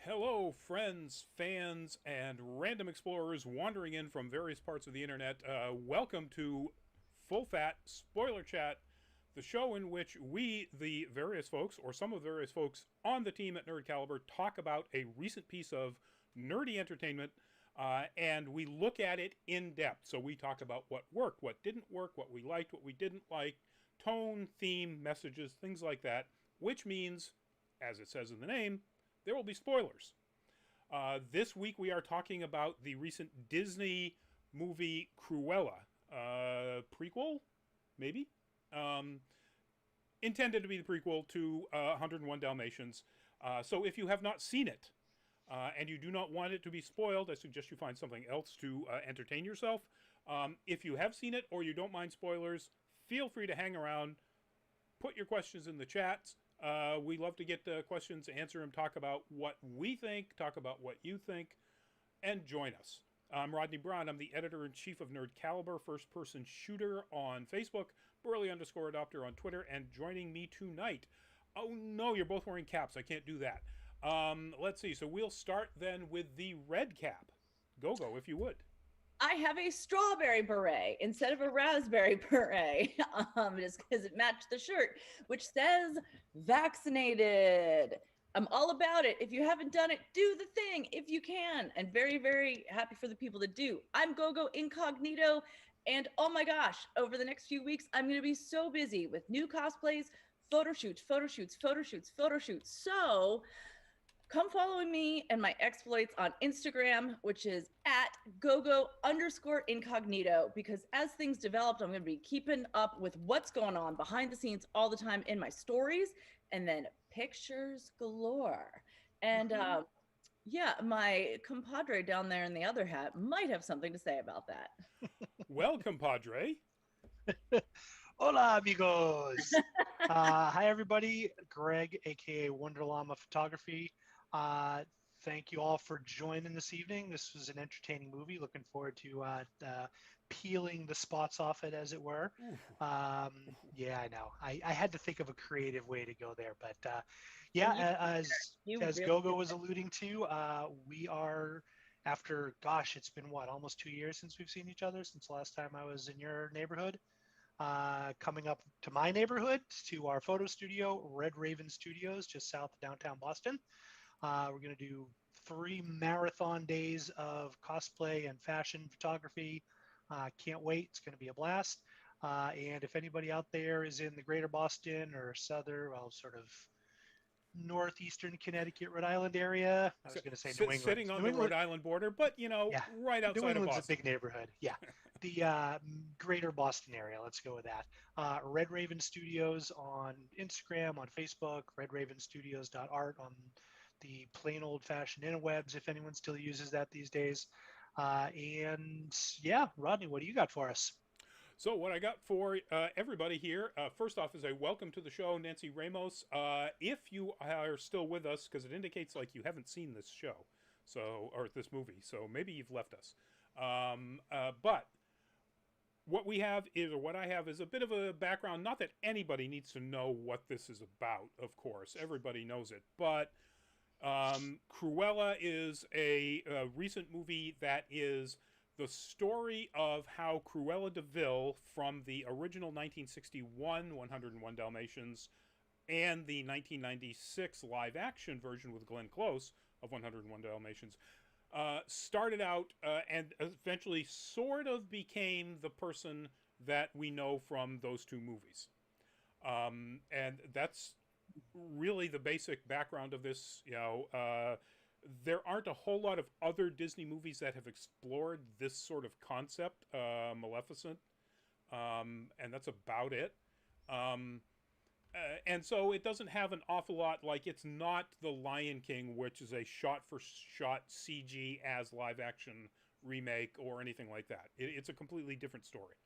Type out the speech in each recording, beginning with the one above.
Hello, friends, fans, and random explorers wandering in from various parts of the internet. Welcome to Full Fat Spoiler Chat, the show in which we, the various folks, or some of the various folks on the team at Nerd Caliber, talk about a recent piece of nerdy entertainment and we look at it in depth. So we talk about what worked, what didn't work, what we liked, what we didn't like, tone, theme, messages, things like that, which means, as it says in the name, there will be spoilers. This week we are talking about the recent Disney movie Cruella, prequel, maybe, intended to be the prequel to 101 Dalmatians. So if you have not seen it and you do not want it to be spoiled, I suggest you find something else to entertain yourself. If you have seen it or you don't mind spoilers, feel free to hang around, put your questions in the chats. We love to get the questions, answer them, talk about what we think, talk about what you think, and join us. I'm Rodney Braun. I'm the editor-in-chief of Nerd Caliber, first-person shooter on Facebook, Burley_adopter on Twitter, and joining me tonight. Oh no, you're both wearing caps. I can't do that. Let's see. So we'll start then with the red cap. Go, if you would. I have a strawberry beret instead of a raspberry beret, just because it matched the shirt, which says vaccinated. I'm all about it. If you haven't done it, do the thing if you can. And very, very happy for the people that do. I'm Gogo Incognito. And oh my gosh, over the next few weeks, I'm going to be so busy with new cosplays, photo shoots. So come follow me and my exploits on Instagram, which is at gogo_incognito, because as things developed, I'm going to be keeping up with what's going on behind the scenes all the time in my stories, and then pictures galore. And yeah, my compadre down there in the other hat might have something to say about that. Well, compadre. Hola, amigos. Hi, everybody. Greg, aka Wonderllama Photography. Thank you all for joining this evening. This was an entertaining movie. Looking forward to peeling the spots off it, as it were. Yeah, I know. I had to think of a creative way to go there, but yeah, as really Gogo was alluding to, we are after, gosh, it's been what, almost 2 years since we've seen each other, since the last time I was in your neighborhood. Coming up to my neighborhood, to our photo studio, Red Raven Studios, just south of downtown Boston. We're going to do 3 marathon days of cosplay and fashion photography. Can't wait. It's going to be a blast. And if anybody out there is in the greater Boston or southern, well, sort of northeastern Connecticut, Rhode Island area. I was going to say New England. Sitting on the Rhode Island border, but, you know, yeah, right outside New England's of Boston. a big neighborhood. Yeah. The greater Boston area. Let's go with that. Red Raven Studios on Instagram, on Facebook, redravenstudios.art on the plain old-fashioned interwebs, if anyone still uses that these days. And yeah, Rodney, what do you got for us? So what I got for everybody here, first off, is a welcome to the show, Nancy Ramos. If you are still with us, because it indicates like you haven't seen this show, so or this movie, so maybe you've left us. But what we have is, or what I have, is a bit of a background. Not that anybody needs to know what this is about, of course. Everybody knows it, but Cruella is a recent movie that is the story of how Cruella de Vil, from the original 1961 101 Dalmatians and the 1996 live-action version with Glenn Close of 101 Dalmatians, started out and eventually sort of became the person that we know from those two movies. And that's really the basic background of this. You know, there aren't a whole lot of other Disney movies that have explored this sort of concept, Maleficent, and that's about it. And so it doesn't have an awful lot, like it's not The Lion King, which is a shot-for-shot CG as live-action remake or anything like that. It's a completely different story.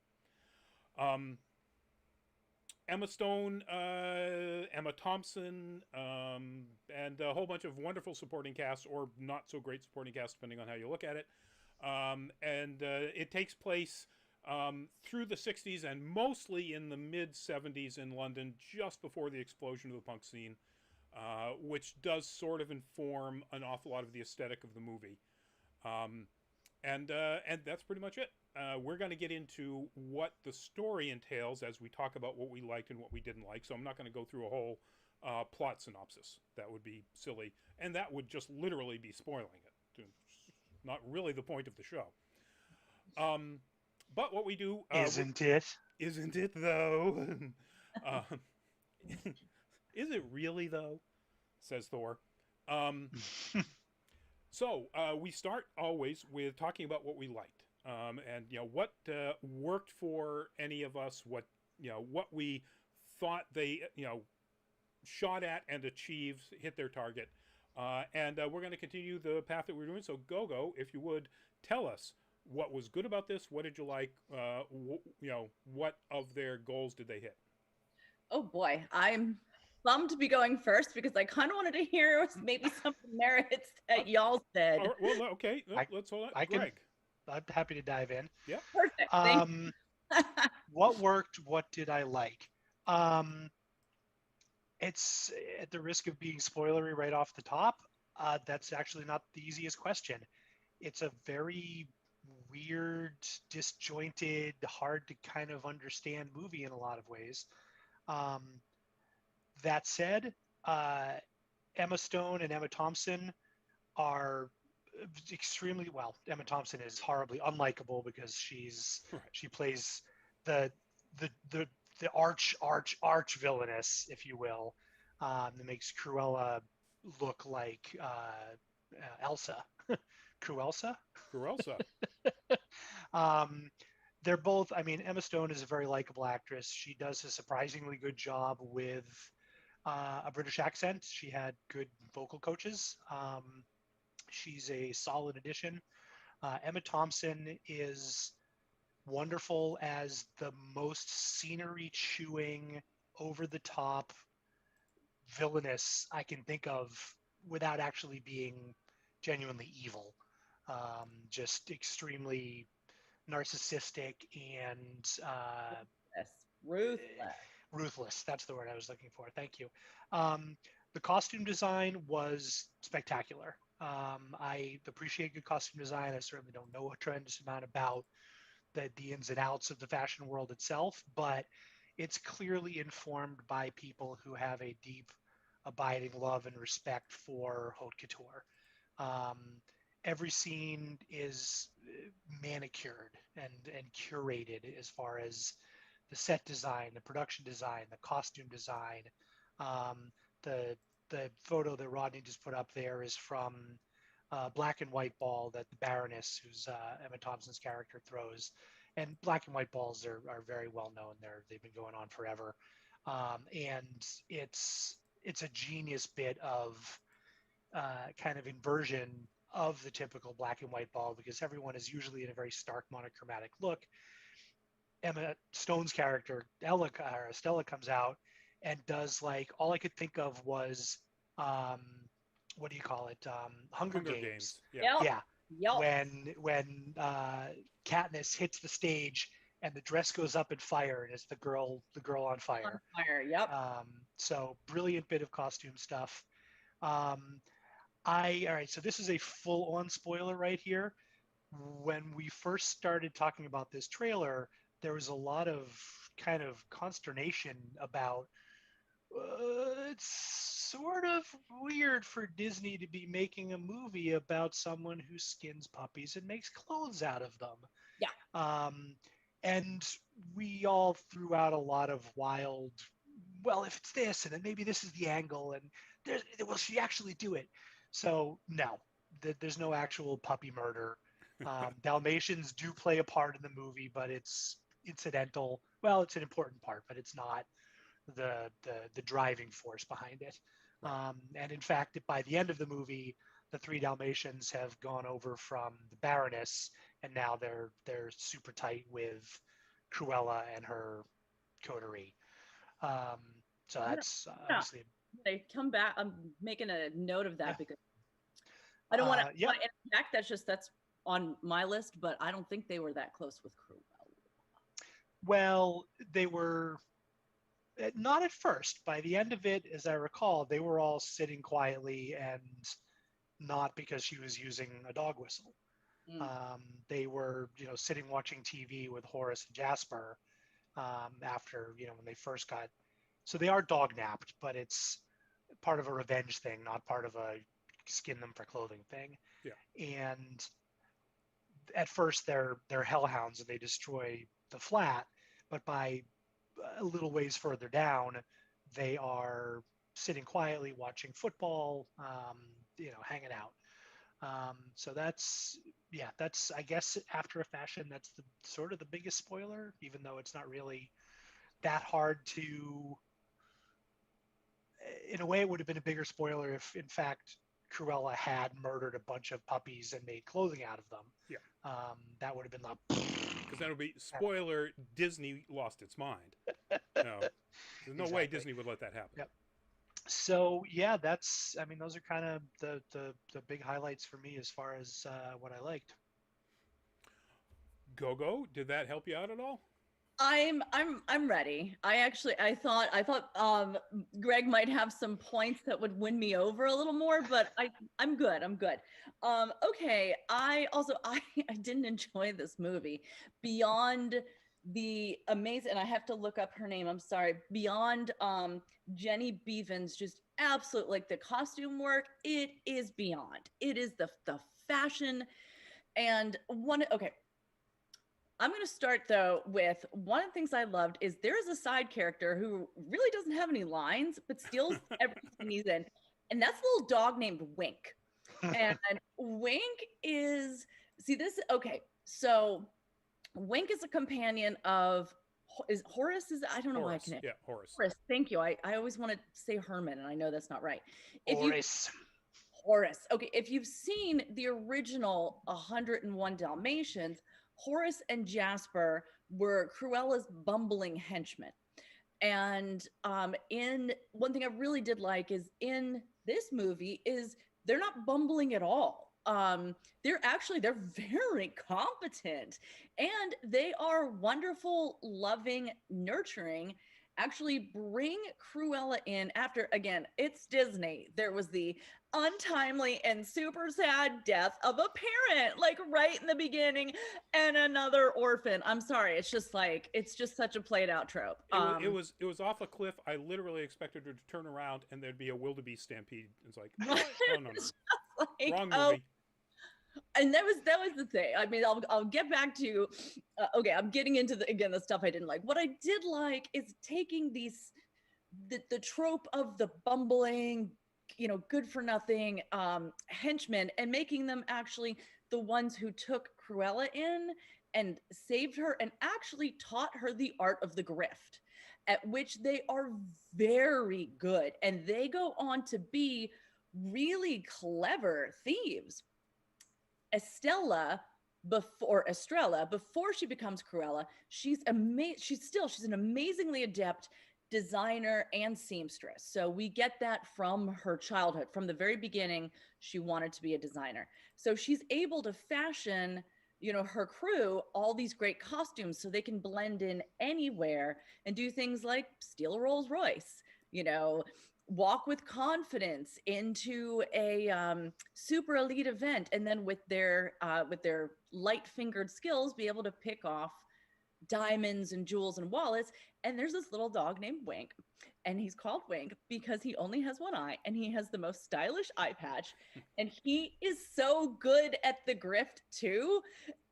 Emma Stone, Emma Thompson, and a whole bunch of wonderful supporting cast, or not so great supporting cast, depending on how you look at it. And it takes place through the 60s and mostly in the mid 70s in London, just before the explosion of the punk scene. which does sort of inform an awful lot of the aesthetic of the movie. Um, and that's pretty much it. We're going to get into what the story entails as we talk about what we liked and what we didn't like. So I'm not going to go through a whole plot synopsis. That would be silly, and that would just literally be spoiling it. Not really the point of the show. But what we do Isn't it? Isn't it though? um, is it really though? Says Thor. So we start always with talking about what we liked, and what worked for any of us. What we thought they shot at and achieved, hit their target, and we're going to continue the path that we're doing. So Gogo, if you would tell us what was good about this. What did you like? What of their goals did they hit? Oh boy, I'm bummed to be going first because I kind of wanted to hear maybe some of the merits that y'all said. All right, well, okay, let's hold on. Greg. I'm happy to dive in. Yeah. Perfect. What worked? What did I like? It's at the risk of being spoilery right off the top. That's actually not the easiest question. It's a very weird, disjointed, hard to kind of understand movie in a lot of ways. That said, Emma Stone and Emma Thompson are extremely well. Emma Thompson is horribly unlikable because she plays the arch villainess, if you will, that makes Cruella look like Elsa. Cruelsa? They're both, I mean, Emma Stone is a very likable actress. She does a surprisingly good job with a British accent. She had good vocal coaches. She's a solid addition. Emma Thompson is wonderful as the most scenery chewing, over the top villainess I can think of without actually being genuinely evil. Just extremely narcissistic and ruthless. That's the word I was looking for. Thank you. The costume design was spectacular. I appreciate good costume design. I certainly don't know a tremendous amount about the ins and outs of the fashion world itself, but it's clearly informed by people who have a deep, abiding love and respect for haute couture. Every scene is manicured and curated as far as the set design, the production design, the costume design. The photo that Rodney just put up there is from black and white ball that the Baroness, who's Emma Thompson's character, throws. And black and white balls are very well known. They've been going on forever. And it's a genius bit of kind of inversion of the typical black and white ball, because everyone is usually in a very stark monochromatic look. Emma Stone's character, Stella, comes out and does, like, all I could think of was, what do you call it? Hunger Games. Yeah. Yep. When Katniss hits the stage and the dress goes up in fire, and it's the girl on fire. Yep. So brilliant bit of costume stuff. All right, so this is a full-on spoiler right here. When we first started talking about this trailer, there was a lot of kind of consternation about it's sort of weird for Disney to be making a movie about someone who skins puppies and makes clothes out of them. Yeah. And we all threw out a lot of wild, well, if it's this, and then maybe this is the angle, and will she actually do it? So no, there's no actual puppy murder. Dalmatians do play a part in the movie, but it's incidental. Well, it's an important part, but it's not the driving force behind it. Right. And in fact, by the end of the movie, the 3 Dalmatians have gone over from the Baroness, and now they're super tight with Cruella and her coterie. So that's obviously. They come back. I'm making a note of that because I don't want to interject. That's on my list, but I don't think they were that close with Cruella. Well, they were. Not at first. By the end of it, as I recall, they were all sitting quietly and not because she was using a dog whistle. Mm. They were, sitting watching TV with Horace and Jasper after, when they first got. So they are dog napped, but it's part of a revenge thing, not part of a skin them for clothing thing. Yeah. And at first they're hellhounds and they destroy the flat, but by a little ways further down, they are sitting quietly watching football, hanging out. So that's I guess after a fashion, that's the sort of the biggest spoiler, even though it's not really that hard to. In a way, it would have been a bigger spoiler if, in fact, Cruella had murdered a bunch of puppies and made clothing out of them. Yeah. That would have been like. Because that would be spoiler. Disney lost its mind. No, there's no way Disney would let that happen. Yep. So yeah, those are kind of the big highlights for me as far as what I liked. Go, did that help you out at all? I'm ready. I thought Greg might have some points that would win me over a little more, but I'm good. Okay. I didn't enjoy this movie beyond the amazing, and I have to look up her name. I'm sorry. Beyond Jenny Bevan's just absolute, like, the costume work, it is beyond. It is the fashion and okay. I'm going to start, though, with one of the things I loved is there is a side character who really doesn't have any lines, but steals everything he's in. And that's a little dog named Wink. And Wink is, okay, so Wink is a companion of, is Horace, I don't know why I can. Yeah, Horace. Horace, thank you. I always want to say Herman, and I know that's not right. Horace. Okay, if you've seen the original 101 Dalmatians, Horace and Jasper were Cruella's bumbling henchmen. And in one thing I really did like is in this movie is they're not bumbling at all. They're very competent and they are wonderful, loving, nurturing. Actually bring Cruella in after, again, it's Disney. There was the untimely and super sad death of a parent, like right in the beginning, and another orphan. I'm sorry. It's just such a played out trope. It was off a cliff. I literally expected her to turn around and there'd be a wildebeest stampede. It's like, no. Like, wrong movie. And that was the thing. I mean, I'll get back to, okay, I'm getting into the stuff I didn't like. What I did like is taking the trope of the bumbling, good for nothing henchmen and making them actually the ones who took Cruella in and saved her and actually taught her the art of the grift, at which they are very good. And they go on to be really clever thieves. Estrella, before she becomes Cruella, she's an amazingly adept designer and seamstress. So we get that from her childhood. From the very beginning, she wanted to be a designer. So she's able to fashion, her crew all these great costumes so they can blend in anywhere and do things like steal a Rolls Royce, walk with confidence into a super elite event, and then with their light-fingered skills, be able to pick off diamonds and jewels and wallets. And there's this little dog named Wink, and he's called Wink because he only has one eye, and he has the most stylish eye patch, and he is so good at the grift too.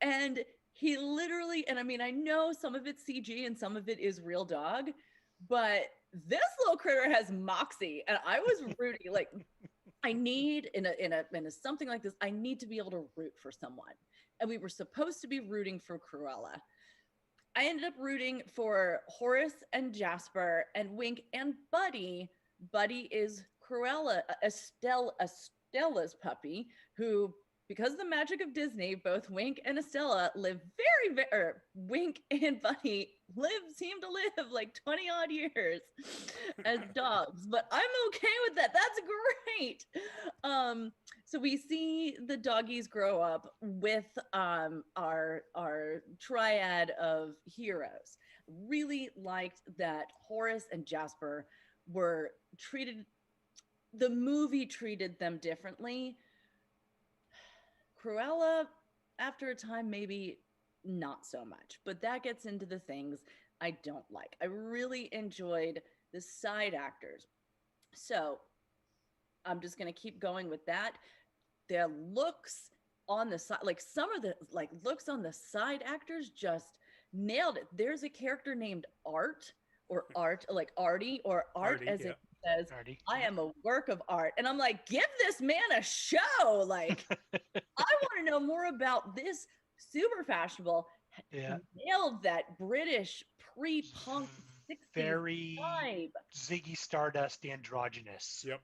And he literally, and I mean, I know some of it's CG and some of it is real dog, but this little critter has moxie, and I was rooting. Like, I need in a something like this, I need to be able to root for someone, and we were supposed to be rooting for Cruella. I ended up rooting for Horace and Jasper and Wink and Buddy. Buddy is Cruella, Estella's puppy, who, because of the magic of Disney, both Wink and Estella live Wink and Buddy seem to live like 20 odd years as dogs, but I'm okay with that. That's great. So we see the doggies grow up with our triad of heroes. really liked that Horace and Jasper were treated, the movie treated them differently. Cruella, after a time, maybe not so much, but that gets into the things I don't like. I really enjoyed the side actors. So I'm just going to keep going with that. Their looks on the side, like some of the like looks on the side actors just nailed it. There's a character named Art or Art, like Artie or Art, Artie, as yeah. it says, Already. I am a work of art. And I'm like, give this man a show. Like, I want to know more about this super fashionable, Yeah. nailed that British pre-punk 60s Very vibe. Ziggy Stardust androgynous. Yep.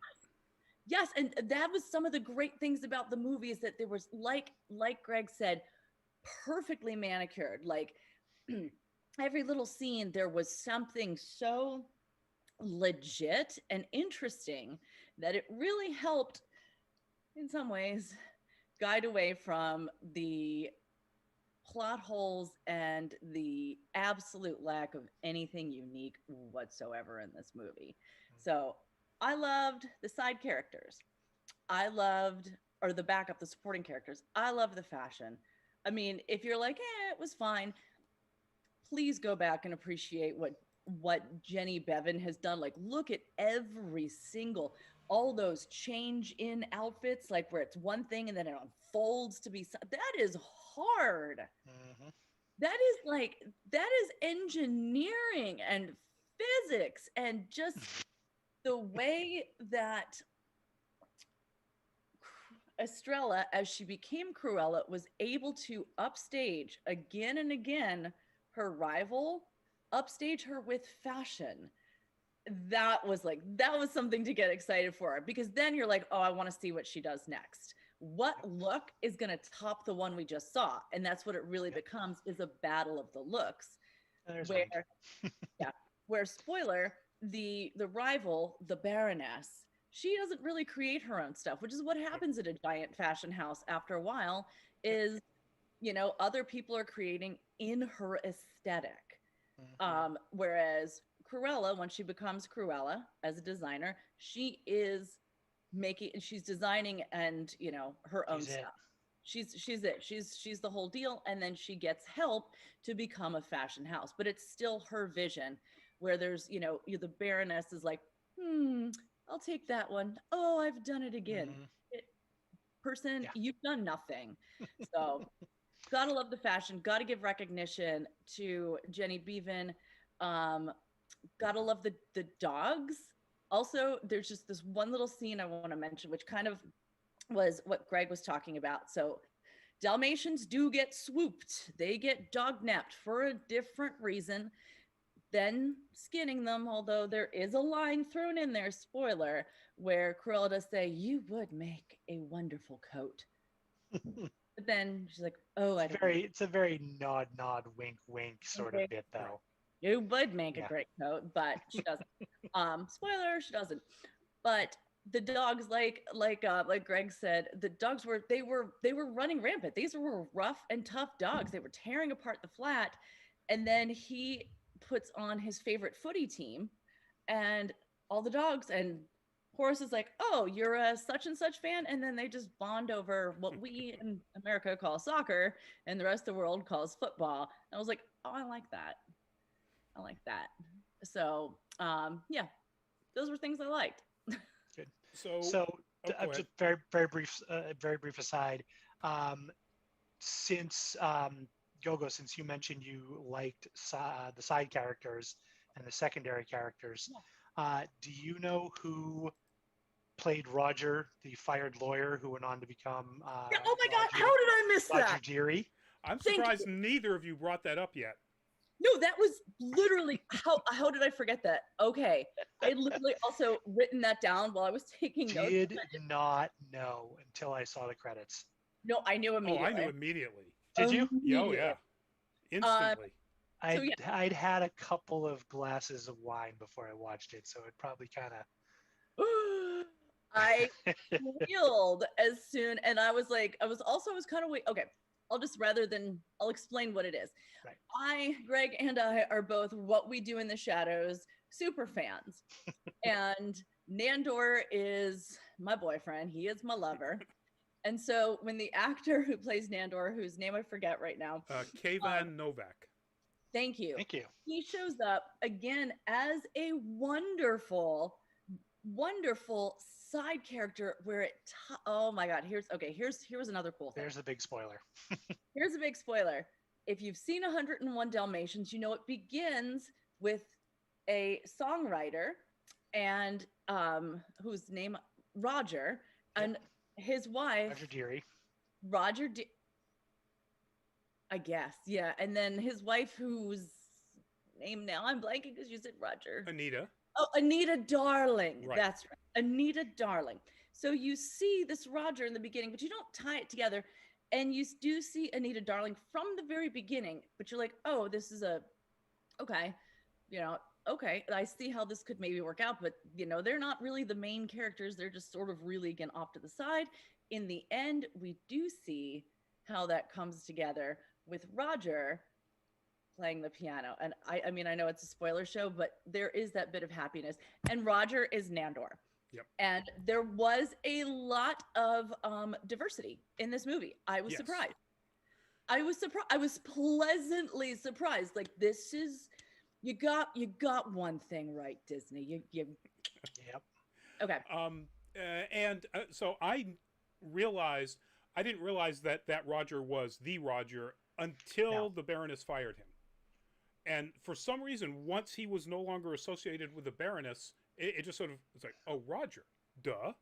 Yes, and that was some of the great things about the movie is that there was like Greg said, perfectly manicured. Like every little scene, there was something so legit and interesting that it really helped in some ways guide away from the plot holes and the absolute lack of anything unique whatsoever in this movie. So I loved the side characters. I loved, or the backup, the supporting characters. I love the fashion. I mean, if you're like, it was fine, please go back and appreciate what Jenny Bevan has done. Like, look at every single, all those change in outfits, like where it's one thing and then it unfolds to be, that is hard. Mhm. That is like, that is engineering and physics and just the way that Estrella, as she became Cruella, was able to upstage again and again her rival, upstage her with fashion. That was something to get excited for, because then you're like, oh, I want to see what she does next. What look is going to top the one we just saw? And that's what it really becomes, is a battle of the looks. There's Where, Wink. yeah, where spoiler, the rival, the Baroness, she doesn't really create her own stuff, which is what happens at a giant fashion house after a while, is, other people are creating in her aesthetic. Whereas Cruella, when she becomes Cruella as a designer, she is she's designing and, her own She's it. stuff. She's it. She's the whole deal. And then she gets help to become a fashion house, but it's still her vision, where there's, the Baroness is like, I'll take that one. Oh, I've done it again. Person, Yeah. you've done nothing. So gotta love the fashion, gotta give recognition to Jenny Bevan. Gotta love the dogs. Also, there's just this one little scene I want to mention, which kind of was what Greg was talking about. So Dalmatians do get swooped. They get dog napped for a different reason than skinning them, although there is a line thrown in there, spoiler, where Cruella does say, you would make a wonderful coat. But then she's like, oh, It's a very nod, wink, wink sort of bit, though. You would make a great coat, but she doesn't. Spoiler, she doesn't. But the dogs, like Greg said, the dogs were running rampant. These were rough and tough dogs. They were tearing apart the flat. And then he puts on his favorite footy team, and all the dogs, and Horace is like, oh, you're a such and such fan. And then they just bond over what we in America call soccer and the rest of the world calls football. And I was like, oh, I like that. I like that. So, yeah, those were things I liked. Good. So Just very brief aside. Since Gogo, since you mentioned you liked the side characters and the secondary characters, do you know who played Roger, the fired lawyer who went on to become? Oh my God! How did I miss Roger that? Deary. I'm surprised neither of you brought that up yet. No, that was literally how did I forget that? Okay, I literally also written that down while I was taking notes. Did not know until I saw the credits. No, I knew immediately. Oh, I knew immediately. Did you? Oh, yeah. Instantly. I'd had a couple of glasses of wine before I watched it, so it probably kind of. I reeled as soon, and I was kind of okay. I'll explain what it is. Right. Greg and I are both What We Do in the Shadows super fans. And Nandor is my boyfriend. He is my lover. And so when the actor who plays Nandor, whose name I forget right now, Kayvan Novak. Thank you. Thank you. He shows up again as a wonderful, wonderful side character where oh my God, here's another cool thing. There's a big spoiler. Here's a big spoiler. If you've seen 101 Dalmatians, you know it begins with a songwriter and whose name Roger and his wife Roger Deary. I guess, yeah. And then his wife, whose name now I'm blanking because you said Roger. Anita. Oh, Anita Darling. Right. That's right. Anita Darling. So you see this Roger in the beginning, but you don't tie it together. And you do see Anita Darling from the very beginning, but you're like, oh, this is okay, okay, I see how this could maybe work out, but they're not really the main characters. They're just sort of really, again, off to the side. In the end, we do see how that comes together with Roger playing the piano. And I mean, I know it's a spoiler show, but there is that bit of happiness. And Roger is Nandor. Yep. And there was a lot of diversity in this movie. I was surprised. I was pleasantly surprised. Like, this is, you got one thing right, Disney. You Yep. Okay. So I didn't realize that Roger was the Roger until the Baroness fired him. And for some reason, once he was no longer associated with the Baroness, it just sort of, it's like, oh, Roger, duh.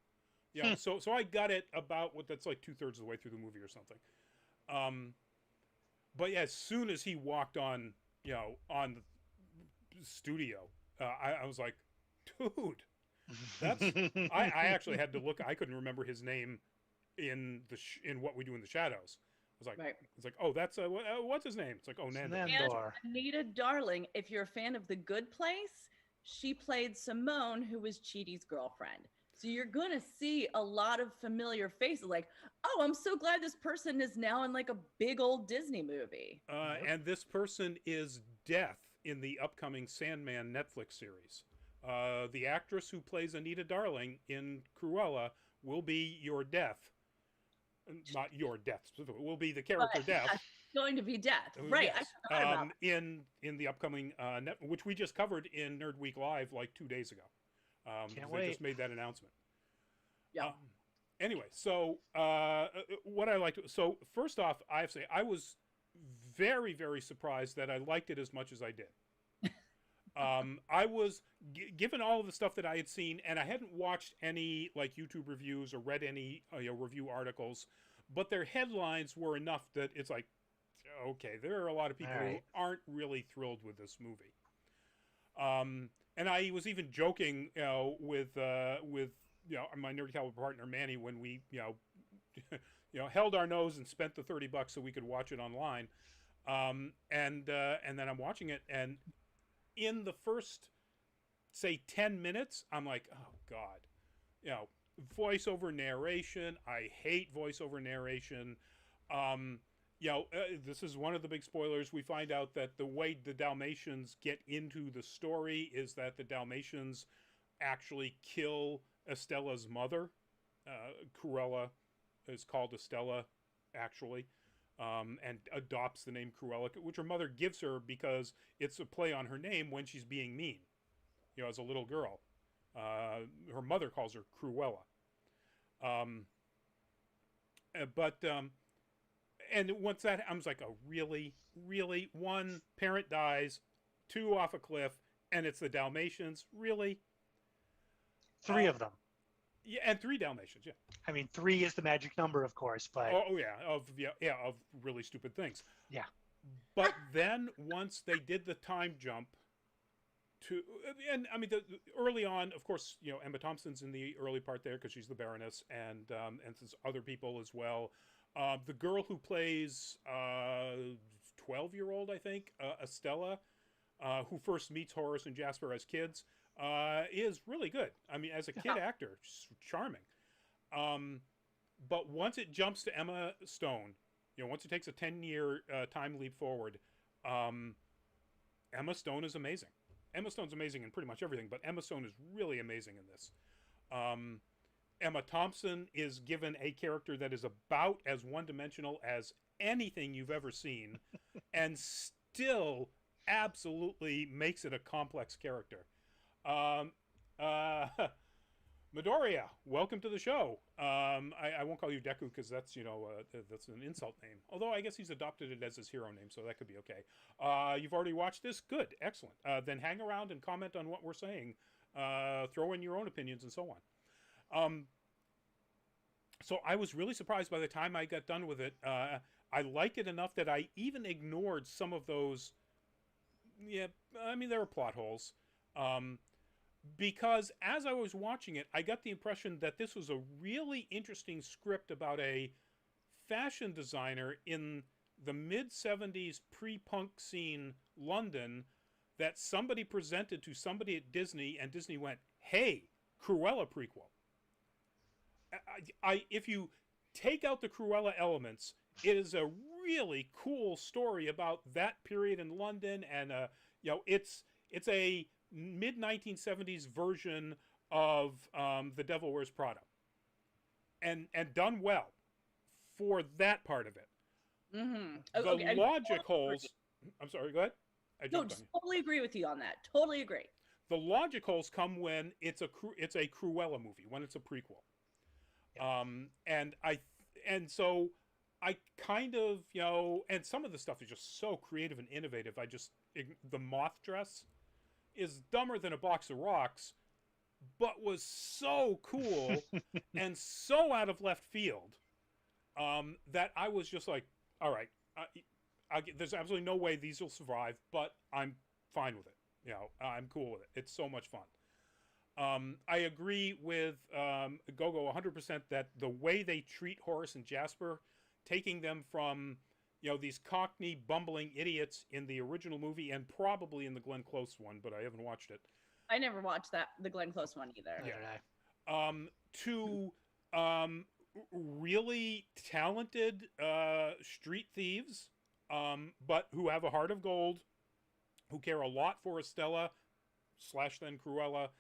Yeah, so I got it about that's like 2/3 of the way through the movie or something. But yeah, as soon as he walked on the studio, I was like, dude, that's, I actually had to look, I couldn't remember his name in What We Do in the Shadows. I was like, It's like, oh, that's what's his name? It's like, oh, Nandor. Anita Darling, if you're a fan of The Good Place, she played Simone, who was Chidi's girlfriend. So you're going to see a lot of familiar faces, like, oh, I'm so glad this person is now in like a big old Disney movie. And this person is Death in the upcoming Sandman Netflix series. The actress who plays Anita Darling in Cruella will be your Death. Not your Death specifically. Will be the character Death. Going to be Death, right? Yes. I forgot about in the upcoming which we just covered in Nerd Week Live like 2 days ago. Can't wait. They just made that announcement. Yeah. Anyway, so what I liked. So first off, I have to say I was very, very surprised that I liked it as much as I did. I was given all of the stuff that I had seen, and I hadn't watched any like YouTube reviews or read any review articles, but their headlines were enough that it's like, okay, there are a lot of people who aren't really thrilled with this movie. And I was even joking, with my Nerd Caliber partner Manny when we held our nose and spent the $30 so we could watch it online, and then I'm watching it, and in the first, say, 10 minutes, I'm like, oh, God. Voiceover narration. I hate voiceover narration. This is one of the big spoilers. We find out that the way the Dalmatians get into the story is that the Dalmatians actually kill Estella's mother. Cruella is called Estella, actually. And adopts the name Cruella, which her mother gives her because it's a play on her name when she's being mean, as a little girl. Her mother calls her Cruella. And once that, I was like, oh, really? Really? One, parent dies, two, off a cliff, and it's the Dalmatians? Really? 3 of them. Yeah, and 3 Dalmatians, yeah. I mean, 3 is the magic number, of course, but... Oh yeah, of really stupid things. Yeah. But then, once they did the time jump to... And, I mean, early on, of course, Emma Thompson's in the early part there, because she's the Baroness, and there's other people as well. The girl who plays 12-year-old, I think, Estella, who first meets Horace and Jasper as kids, is really good. I mean, as a kid actor, charming. But once it jumps to Emma Stone, once it takes a 10-year time leap forward, um, Emma Stone is amazing. Emma Stone's amazing in pretty much everything, but Emma Stone is really amazing in this. Um, Emma Thompson is given a character that is about as one-dimensional as anything you've ever seen, and still absolutely makes it a complex character. Um, uh, Midoriya, welcome to the show. I won't call you Deku because that's that's an insult name. Although I guess he's adopted it as his hero name, so that could be okay. You've already watched this, good, excellent. Then hang around and comment on what we're saying. Throw in your own opinions and so on. So I was really surprised by the time I got done with it. I like it enough that I even ignored some of those. Yeah, I mean there are plot holes. Because as I was watching it, I got the impression that this was a really interesting script about a fashion designer in the mid-70s pre-punk scene London that somebody presented to somebody at Disney, and Disney went, hey, Cruella prequel. If you take out the Cruella elements, it is a really cool story about that period in London, and it's a mid-1970s version of The Devil Wears Prada, and done well for that part of it. Mm-hmm. The logic holes. I'm sorry. Go ahead. No, just totally agree with you on that. Totally agree. The logic holes come when it's a Cruella movie, when it's a prequel. Yeah. And so I kind of and some of the stuff is just so creative and innovative. The moth dress is dumber than a box of rocks, but was so cool and so out of left field that I was just like, all right, there's absolutely no way these will survive, but I'm fine with it. I'm cool with it. It's so much fun. I agree with Gogo 100% that the way they treat Horace and Jasper, taking them from these cockney bumbling idiots in the original movie and probably in the Glenn Close one, but I haven't watched it. I never watched the Glenn Close one either. Yeah. To really talented street thieves, but who have a heart of gold, who care a lot for Estella / then Cruella,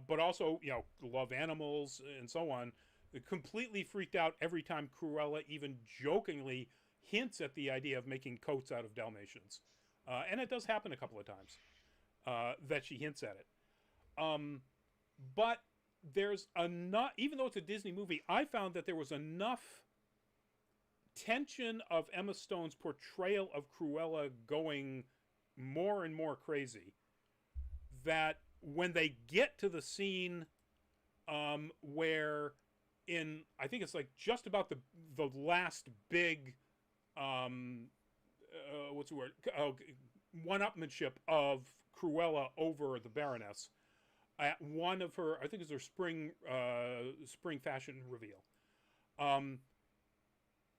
but also love animals and so on. Completely freaked out every time Cruella even jokingly hints at the idea of making coats out of Dalmatians. And it does happen a couple of times that she hints at it. But there's enough, even though it's a Disney movie, I found that there was enough tension of Emma Stone's portrayal of Cruella going more and more crazy that when they get to the scene where I think it's like just about the last big what's the word? One-upmanship of Cruella over the Baroness at one of her, I think it's her spring fashion reveal.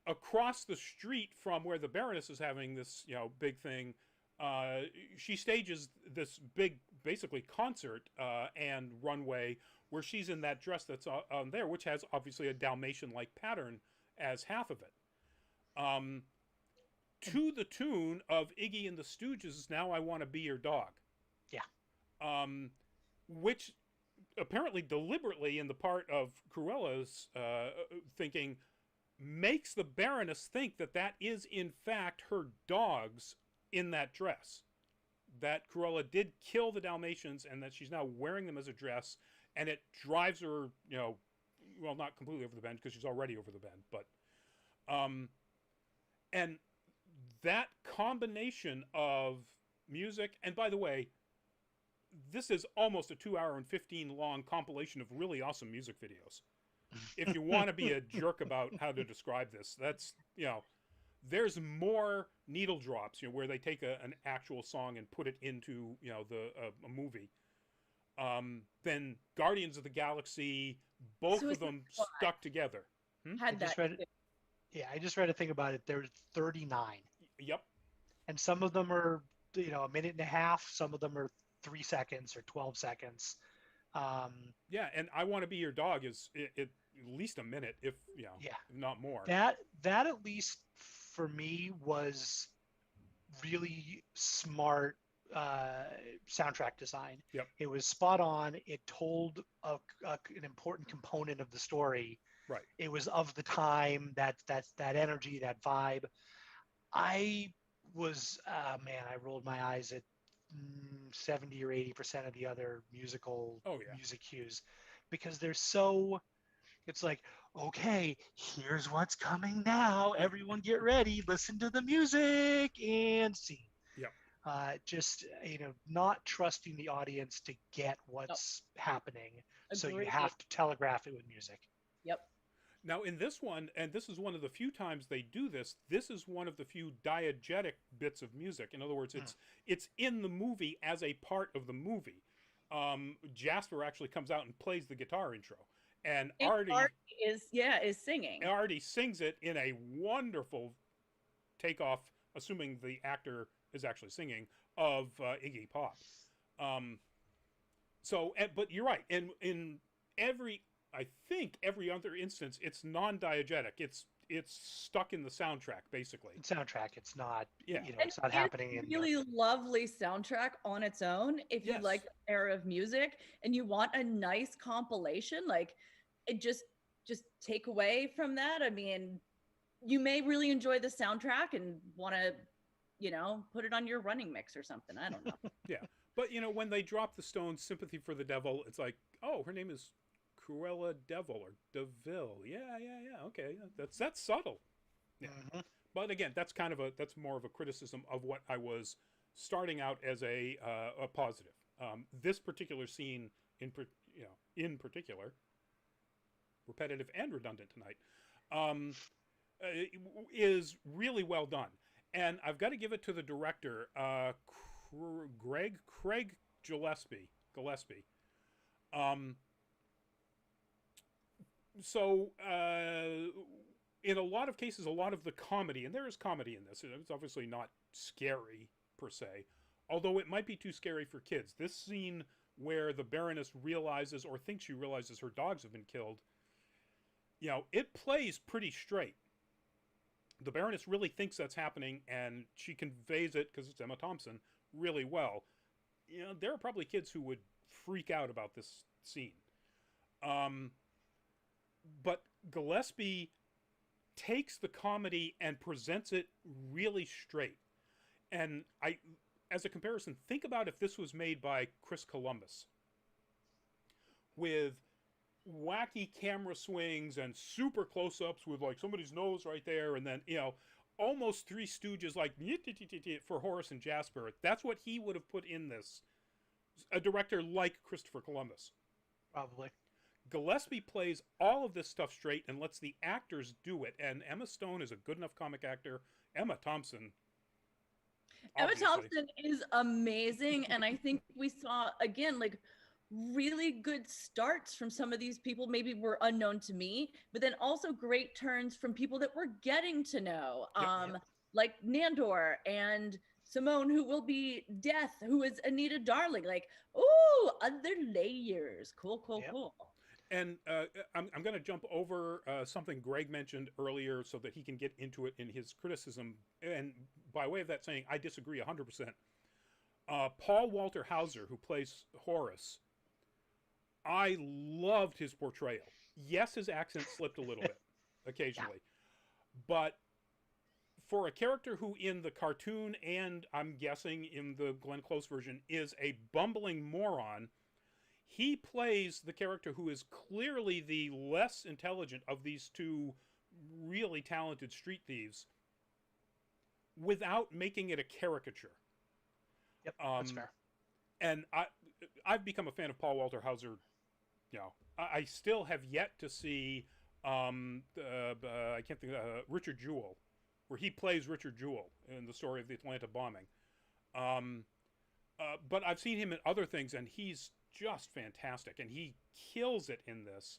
Across the street from where the Baroness is having this, big thing, she stages this big, basically concert and runway where she's in that dress that's on there, which has obviously a Dalmatian-like pattern as half of it. To the tune of Iggy and the Stooges' Now I Want to Be Your Dog. Yeah. Which apparently deliberately in the part of Cruella's thinking makes the Baroness think that is in fact her dogs in that dress. That Cruella did kill the Dalmatians and that she's now wearing them as a dress, and it drives her, well, not completely over the bend because she's already over the bend, but and that combination of music, and by the way, this is almost a 2-hour and 15 long compilation of really awesome music videos. If you want to be a jerk about how to describe this, that's, there's more needle drops, where they take an actual song and put it into, a movie, than Guardians of the Galaxy, both of them stuck together. I just read a thing about it. There's 39. Yep. And some of them are, a minute and a half. Some of them are 3 seconds or 12 seconds. Yeah, and I Want to Be Your Dog is at least a minute, if Yeah. if not more. That at least for me was really smart uh, soundtrack design. Yep. It was spot on. It told an important component of the story. Right. It was of the time. That energy, that vibe. I was man, I rolled my eyes at 70 or 80% of the other musical Oh yeah. music cues because they're so. It's like, okay, here's what's coming now. Everyone get ready. Listen to the music and scene. Yep. Just not trusting the audience to get No, what's happening, so you agreed. have to telegraph it with music. Yep. Now, in this one, and this is one of the few times they do this, this is one of the few diegetic bits of music. In other words, it's in the movie as a part of the movie. Jasper actually comes out and plays the guitar intro, and And Artie is singing. Sings it in a wonderful takeoff, assuming the actor is actually singing, of Iggy Pop. But you're right. In every, I think every other instance, it's non-diegetic. It's stuck in the soundtrack, basically. Soundtrack. It's not. Yeah. It's not happening in really lovely soundtrack on its own. If you Yes. like the era of music and you want a nice compilation, like it just take away from that. I mean, you may really enjoy the soundtrack and want to, put it on your running mix or something. I don't know. Yeah. But when they drop the Stones' "Sympathy for the Devil," it's like, oh, her name is Cruella Devil or DeVille. Yeah. Okay, that's subtle. Yeah. Mm-hmm. But again, that's more of a criticism of what I was starting out as a positive. This particular scene in particular, repetitive and redundant tonight, is really well done. And I've got to give it to the director, Craig Gillespie. In a lot of cases, a lot of the comedy, and there is comedy in this, it's obviously not scary per se, although it might be too scary for kids. This scene where the Baroness realizes or thinks she realizes her dogs have been killed, it plays pretty straight. The Baroness really thinks that's happening, and she conveys it, because it's Emma Thompson, really well. There are probably kids who would freak out about this scene. But Gillespie takes the comedy and presents it really straight. And as a comparison, think about if this was made by Chris Columbus, with wacky camera swings and super close-ups with like somebody's nose right there, and then almost Three Stooges like for Horace and Jasper. That's what he would have put in this. A director like Christopher Columbus. Probably. Gillespie plays all of this stuff straight and lets the actors do it. And Emma Stone is a good enough comic actor. Emma Thompson is amazing, and I think we saw again like really good starts from some of these people maybe were unknown to me, but then also great turns from people that we're getting to know, like Nandor and Simone, who will be Death, who is Anita Darling. Like, ooh, other layers. Cool. And I'm going to jump over something Greg mentioned earlier so that he can get into it in his criticism. And by way of that saying, I disagree 100%. Paul Walter Hauser, who plays Horace, I loved his portrayal. Yes, his accent slipped a little bit occasionally. But for a character who in the cartoon and I'm guessing in the Glenn Close version is a bumbling moron, he plays the character who is clearly the less intelligent of these two really talented street thieves without making it a caricature. Yep, that's fair. And I've become a fan of Paul Walter Hauser. I still have yet to see I can't think Richard Jewell, where he plays Richard Jewell in the story of the Atlanta bombing. But I've seen him in other things, and he's just fantastic, and he kills it in this.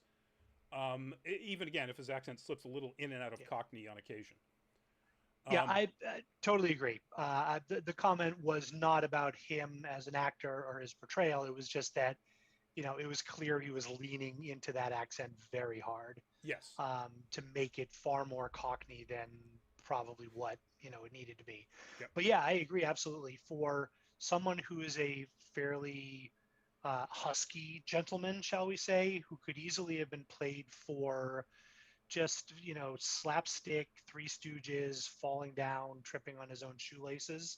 Even again, if his accent slips a little in and out of Cockney on occasion. Yeah, I totally agree. The comment was not about him as an actor or his portrayal. It was just that it was clear he was leaning into that accent very hard, Yes. to make it far more Cockney than probably what it needed to be. Yep. But yeah, I agree absolutely. For someone who is a fairly husky gentleman, shall we say, who could easily have been played for just slapstick Three Stooges, falling down, tripping on his own shoelaces,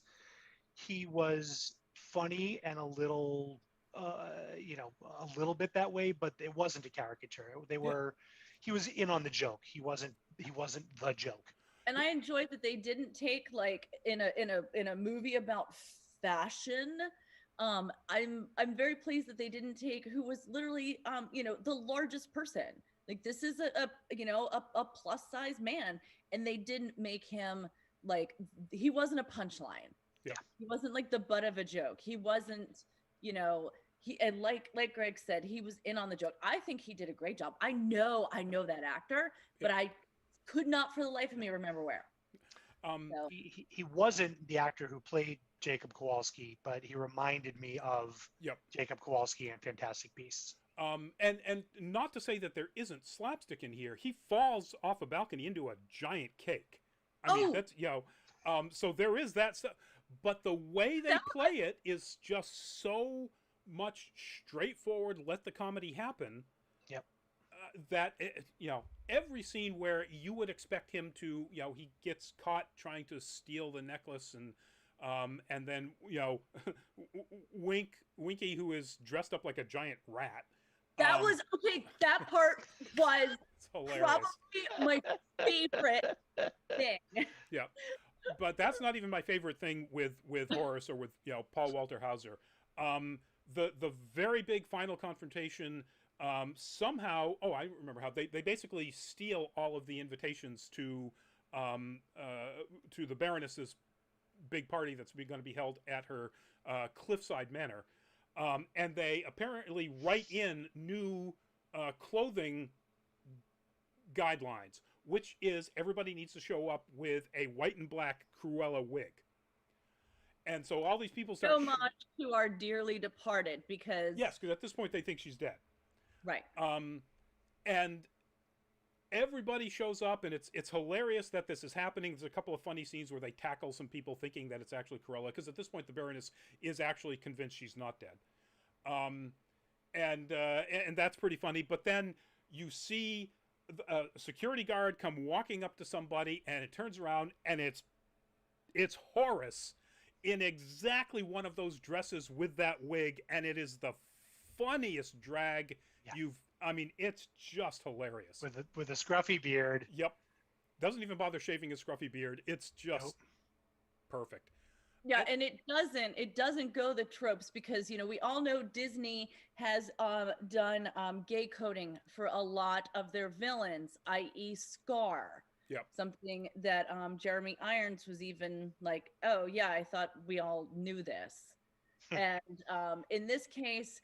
he was funny and a little a little bit that way, but it wasn't a caricature. He was in on the joke. He wasn't the joke. And I enjoyed that they didn't take, like, in a movie about fashion. I'm very pleased that they didn't take who was literally the largest person. Like, this is a plus size man, and they didn't make him, like, he wasn't a punchline. Yeah. He wasn't like the butt of a joke. He wasn't, and like Greg said, he was in on the joke. I think he did a great job. I know that actor, but I could not for the life of me remember where. So. He wasn't the actor who played Jacob Kowalski, but he reminded me of Jacob Kowalski in Fantastic Beasts. And not to say that there isn't slapstick in here. He falls off a balcony into a giant cake. I mean, that's so there is that stuff. But the way they play it is just so much straightforward. Let the comedy happen. Yep. That every scene where you would expect him to, he gets caught trying to steal the necklace, and then Winky, who is dressed up like a giant rat. That was okay. That part was probably my favorite thing. Yeah. But that's not even my favorite thing with Horace or with Paul Walter Hauser. The very big final confrontation, somehow, I remember how they basically steal all of the invitations to the Baroness's big party that's going to be held at her Cliffside Manor, and they apparently write in new clothing guidelines, which is everybody needs to show up with a white and black Cruella wig. And so all these people start... So much to our dearly departed, because... Yes, because at this point they think she's dead. Right. And everybody shows up, and it's hilarious that this is happening. There's a couple of funny scenes where they tackle some people thinking that it's actually Cruella, because at this point the Baroness is actually convinced she's not dead. And that's pretty funny. But then you see a security guard come walking up to somebody, and it turns around, and it's Horace in exactly one of those dresses with that wig, and it is the funniest drag it's just hilarious. With a scruffy beard. Yep. Doesn't even bother shaving his scruffy beard. It's just perfect. Yeah, and it doesn't go the tropes, because we all know Disney has done gay coding for a lot of their villains, i.e. Scar. Yep. Something that Jeremy Irons was even like, oh yeah, I thought we all knew this. And in this case,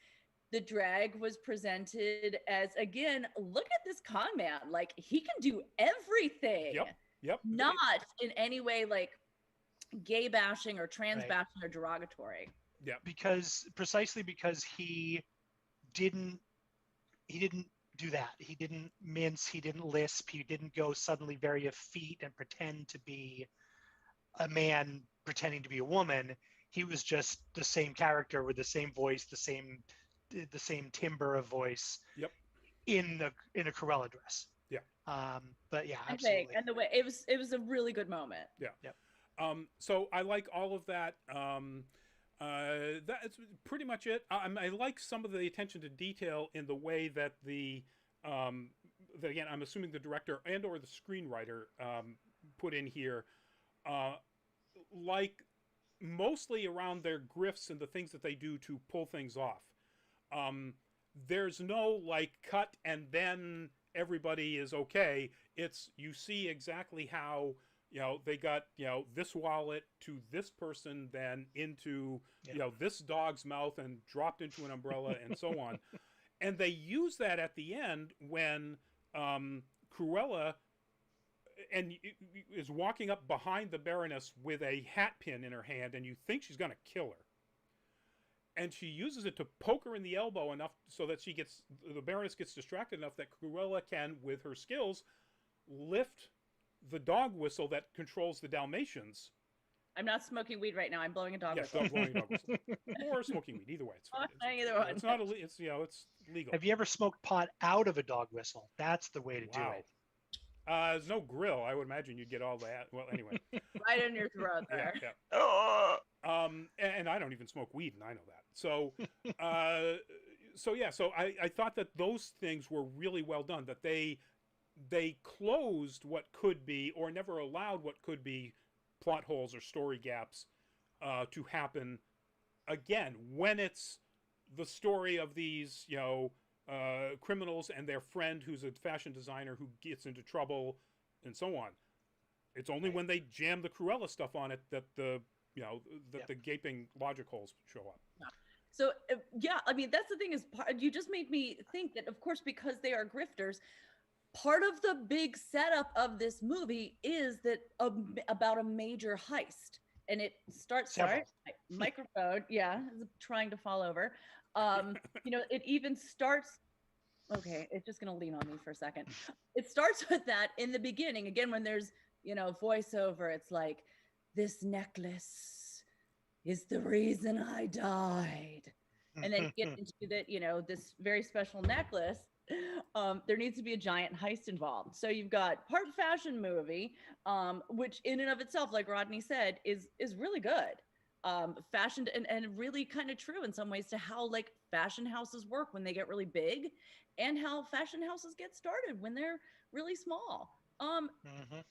the drag was presented as, again, look at this con man, like he can do everything. Yep. Not in any way like gay bashing or trans bashing or derogatory. Yeah. Precisely because he didn't do that. He didn't mince, he didn't lisp, he didn't go suddenly very effete and pretend to be a man pretending to be a woman. He was just the same character with the same voice, the same timbre of voice. Yep. In a Cruella dress. Yeah. But yeah, absolutely. And the way it was a really good moment. Yeah. Yep. So I like all of that. That's pretty much it. I like some of the attention to detail in the way that that again, I'm assuming the director and or the screenwriter put in here, like mostly around their grifts and the things that they do to pull things off. There's no like cut and then everybody is okay. It's, you see exactly how they got, this wallet to this person, then into, this dog's mouth and dropped into an umbrella and so on. And they use that at the end when Cruella is walking up behind the Baroness with a hat pin in her hand, and you think she's going to kill her. and she uses it to poke her in the elbow enough so that the Baroness gets distracted enough that Cruella can, with her skills, lift the dog whistle that controls the Dalmatians. I'm not smoking weed right now. I'm blowing a dog whistle. Blowing a dog whistle. Or smoking weed. Either way, it's fine. Either one. It's not it's it's legal. Have you ever smoked pot out of a dog whistle? That's the way to do it. There's no grill. I would imagine you'd get all that. Well, anyway. Right in your throat there. And I don't even smoke weed, and I know that. So, so I thought that those things were really well done. That they closed what could be, or never allowed what could be, plot holes or story gaps to happen again when it's the story of these criminals and their friend who's a fashion designer who gets into trouble and so on. It's only when they jam the Cruella stuff on it that the gaping logic holes show up. So I mean, that's the thing is, you just made me think that, of course, because they are grifters, part of the big setup of this movie is that about a major heist, and it starts. Sorry, microphone. Yeah, trying to fall over. It even starts. Okay, it's just gonna lean on me for a second. It starts with that in the beginning again when there's voiceover. It's like, this necklace is the reason I died, and then you get into that this very special necklace. There needs to be a giant heist involved. So you've got part fashion movie, which in and of itself, like Rodney said, is really good. Fashioned and really kind of true in some ways to how like fashion houses work when they get really big, and how fashion houses get started when they're really small. And then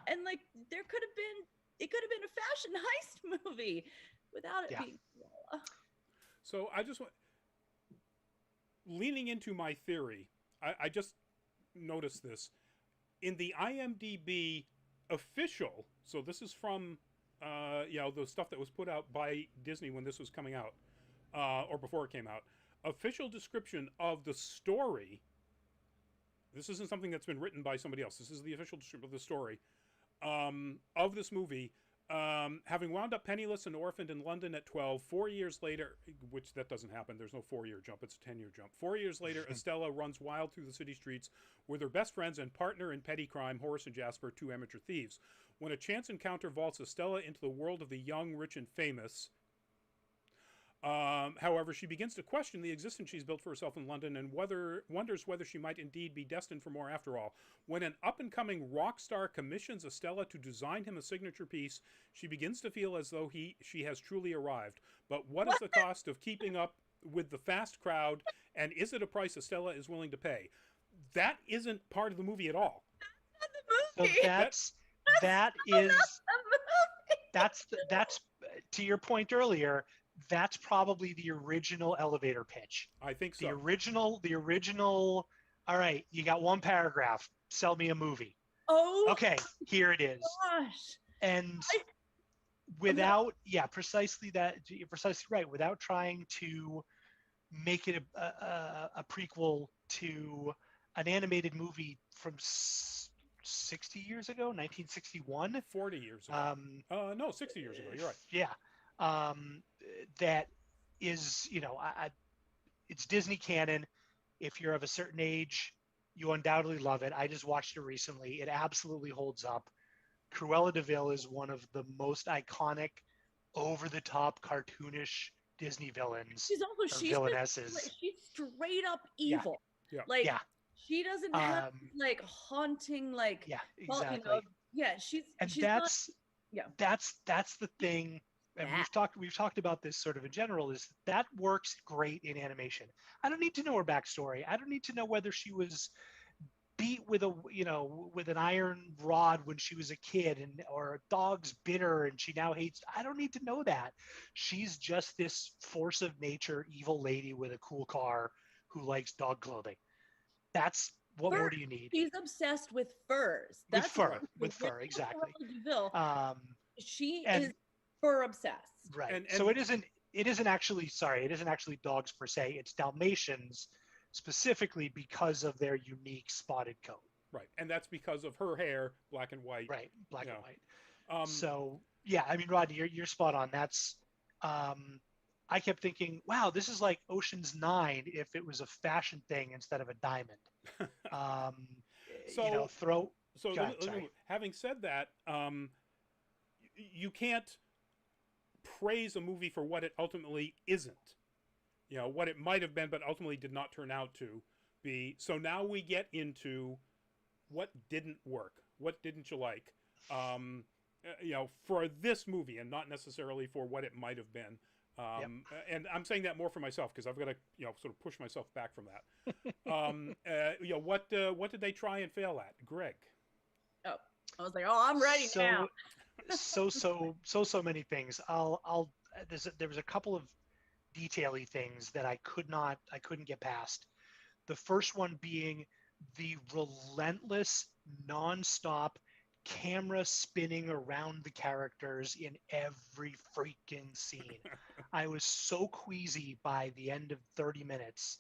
and like it could have been a fashion heist movie without it being. So I just want, leaning into my theory, I just noticed this in the IMDb official. So this is from the stuff that was put out by Disney when this was coming out, or before it came out. Official description of the story. This isn't something that's been written by somebody else. This is the official description of the story of this movie. Having wound up penniless and orphaned in London at 12, 4 years later, which that doesn't happen, there's no 4-year jump, it's a 10-year jump. 4 years later, Estella runs wild through the city streets with her best friends and partner in petty crime, Horace and Jasper, 2 amateur thieves. When a chance encounter vaults Estella into the world of the young, rich, and famous, however, she begins to question the existence she's built for herself in London and wonders whether she might indeed be destined for more after all. When an up-and-coming rock star commissions Estella to design him a signature piece, she begins to feel as though she has truly arrived. But what is the cost of keeping up with the fast crowd, and is it a price Estella is willing to pay? That isn't part of the movie at all. That's not the movie. That's to your point earlier. That's probably the original elevator pitch. I think so. The original. All right, you got one paragraph. Sell me a movie. Oh. Okay, here it is. Gosh. And without, precisely that. You're precisely right. Without trying to make it a prequel to an animated movie from 60 years ago, 1961. 40 years ago. No, 60 years ago. You're right. Yeah. That is, it's Disney canon. If you're of a certain age, you undoubtedly love it. I just watched it recently. It absolutely holds up. Cruella de Vil is one of the most iconic, over-the-top, cartoonish Disney villains. Villainesses. She's straight up evil. Yeah. She doesn't have haunting exactly. That's the thing. And we've talked about this sort of in general, is that works great in animation. I don't need to know her backstory. I don't need to know whether she was beat with an iron rod when she was a kid, or dogs bit her and she now hates. I don't need to know that. She's just this force of nature, evil lady with a cool car who likes dog clothing. That's what more do you need? She's obsessed with furs. With fur, exactly. She is fur obsessed. Right. And so it isn't actually dogs per se. It's Dalmatians, specifically because of their unique spotted coat. Right. And that's because of her hair, black and white. Right. Black and white. So yeah, I mean, Rodney, you're spot on. That's I kept thinking, wow, this is like Ocean's 9 if it was a fashion thing instead of a diamond. Um, So so God, sorry. having said that, you can't praise a movie for what it ultimately isn't. You know, what it might have been, but ultimately did not turn out to be. So now we get into what didn't work. What didn't you like? You know, for this movie, and not necessarily for what it might have been. Yep. And I'm saying that more for myself because I've got to, you know, sort of push myself back from that. You know, what did they try and fail at, Greg? Oh, I was like, oh, I'm ready now. So many things. There was a couple of detaily things that I couldn't get past. The first one being the relentless, nonstop camera spinning around the characters in every freaking scene. I was so queasy by the end of 30 minutes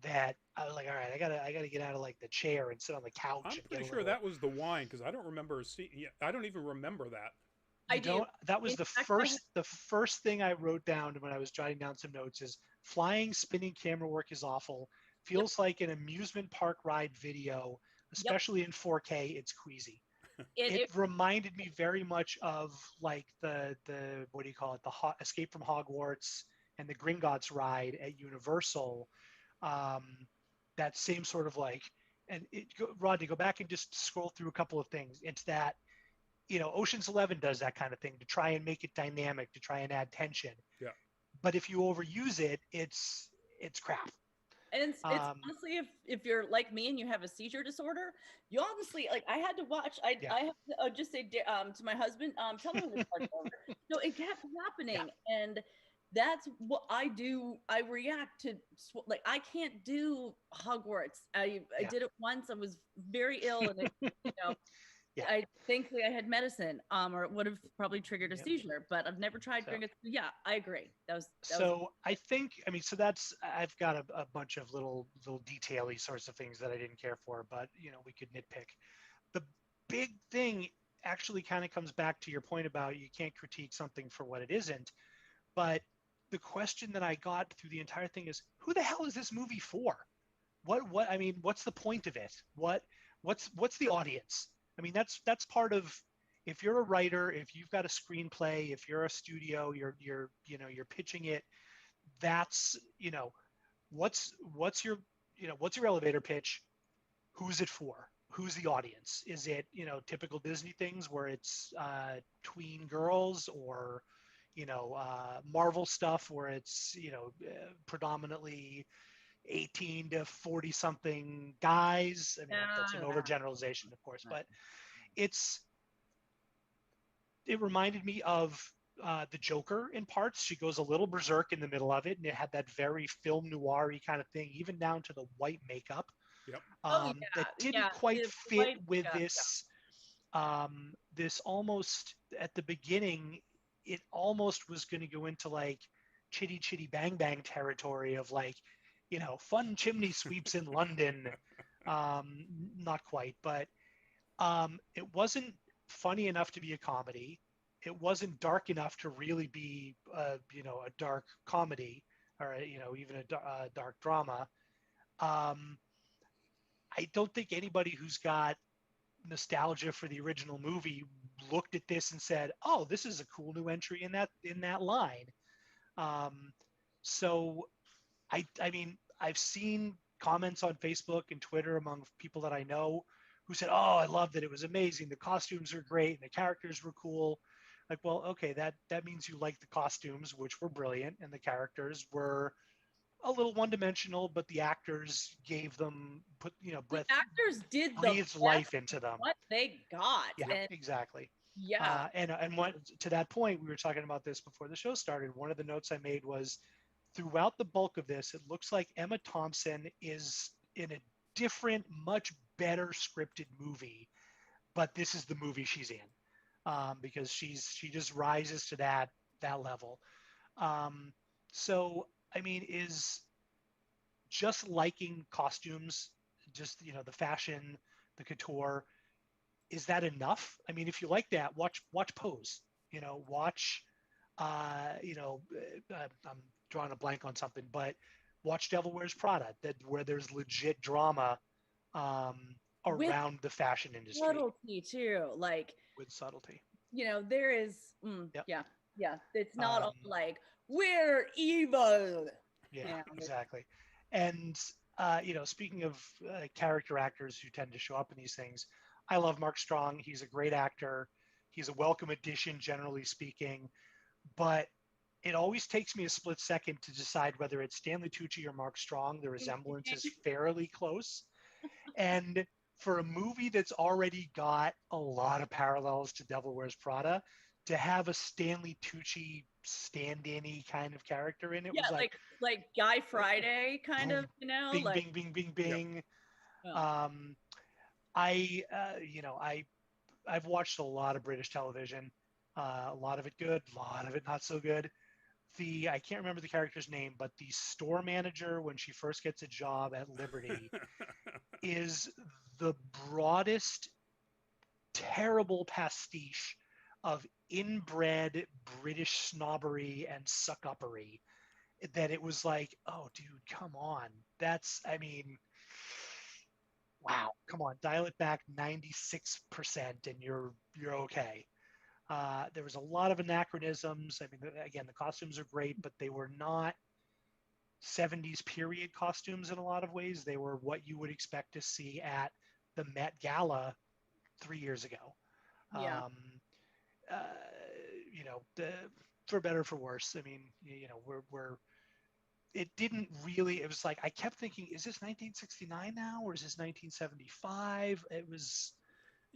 that I was like, all right, I gotta get out of like the chair and sit on the couch. I'm And pretty get a sure little... that was the wine because I don't remember I don't even remember that. I do. That was In fact, the first thing I wrote down when I was jotting down some notes is flying spinning camera work is awful. Feels like an amusement park ride video, Yep. especially in 4K. It's queasy. It, It it reminded me very much of like the what do you call it, Escape from Hogwarts and the Gringotts ride at Universal. Um, that same sort of like, and Rodney, go back and just scroll through a couple of things. It's that, you know, Ocean's 11 does that kind of thing to try and make it dynamic, to try and add tension. Yeah. But if you overuse it, it's crap. and it's honestly, if you're like me and you have a seizure disorder, you honestly, like, I had to watch. Yeah. I have to just say to my husband, tell me when to start over. No, it kept happening, and that's what I do. I react to, like, I can't do Hogwarts. I did it once. I was very ill, and it, you know, Yeah. thankfully I had medicine, or it would have probably triggered a seizure. But I've never tried doing it. Yeah, I agree. I think, I mean, so that's, I've got a bunch of little detaily sorts of things that I didn't care for, but you know, we could nitpick. The big thing actually kind of comes back to your point about you can't critique something for what it isn't. But the question that I got through the entire thing is, who the hell is this movie for? I mean, what's the point of it? What's the audience? I mean, that's part of, if you're a writer, if you've got a screenplay, if you're a studio, you're pitching it, that's, you know, what's your, you know, what's your elevator pitch? Who's it for? Who's the audience? Is it, you know, typical Disney things where it's tween girls, or, you know, Marvel stuff where it's, you know, predominantly 18 to 40 something guys? I mean, that's an overgeneralization, of course, but it reminded me of the Joker in parts. She goes a little berserk in the middle of it, and it had that very film noir-y kind of thing, even down to the white makeup. Yep. That didn't quite fit with this. This almost, at the beginning, it almost was going to go into like Chitty Chitty Bang Bang territory of like, you know, fun chimney sweeps in London. Not quite, but it wasn't funny enough to be a comedy. It wasn't dark enough to really be, you know, a dark comedy, or, you know, even a dark drama. I don't think anybody who's got nostalgia for the original movie looked at this and said, "Oh, this is a cool new entry in that line." So I mean, I've seen comments on Facebook and Twitter among people that I know who said, "Oh, I loved it. It was amazing. The costumes were great and the characters were cool." Like, well, okay, that means you like the costumes, which were brilliant, and the characters were a little one-dimensional, but the actors gave them, actors did the breathed life into them. What they got. Yeah, exactly. Yeah. And what, to that point, we were talking about this before the show started. One of the notes I made was, throughout the bulk of this, it looks like Emma Thompson is in a different, much better scripted movie, but this is the movie she's in, because she just rises to that level. So I mean, is just liking costumes, just, you know, the fashion, the couture, is that enough? I mean, if you like that, watch Pose. You know, watch. I'm drawing a blank on something, but watch Devil Wears Prada, where there's legit drama um, With around the fashion industry subtlety too. Like, with subtlety. there is, Yep. yeah, yeah. It's not all Um, like, we're evil. yeah, Yeah. exactly. And speaking of character actors who tend to show up in these things, I love Mark Strong. He's a great actor. He's a welcome addition, generally speaking. But it always takes me a split second to decide whether it's Stanley Tucci or Mark Strong. The resemblance is fairly close. And for a movie that's already got a lot of parallels to Devil Wears Prada, to have a Stanley Tucci stand-in-y kind of character in it Yeah, was like like Guy Friday kind of, boom, bing, like, bing, bing, bing, Yep. bing. oh, Um, I've watched a lot of British television, a lot of it good, a lot of it not so good. I can't remember the character's name, but the store manager when she first gets a job at Liberty is the broadest, terrible pastiche of inbred British snobbery and suck-uppery that it was like, oh, dude, come on. I mean, wow, come on, dial it back 96% and you're okay. There was a lot of anachronisms. I mean, again, the costumes are great, but they were not 70s period costumes in a lot of ways. They were what you would expect to see at the Met Gala 3 years ago. yeah. Um, uh, you know, the, for better or for worse. I mean, we're it didn't really. It was like I kept thinking, is this 1969 now, or is this 1975? It was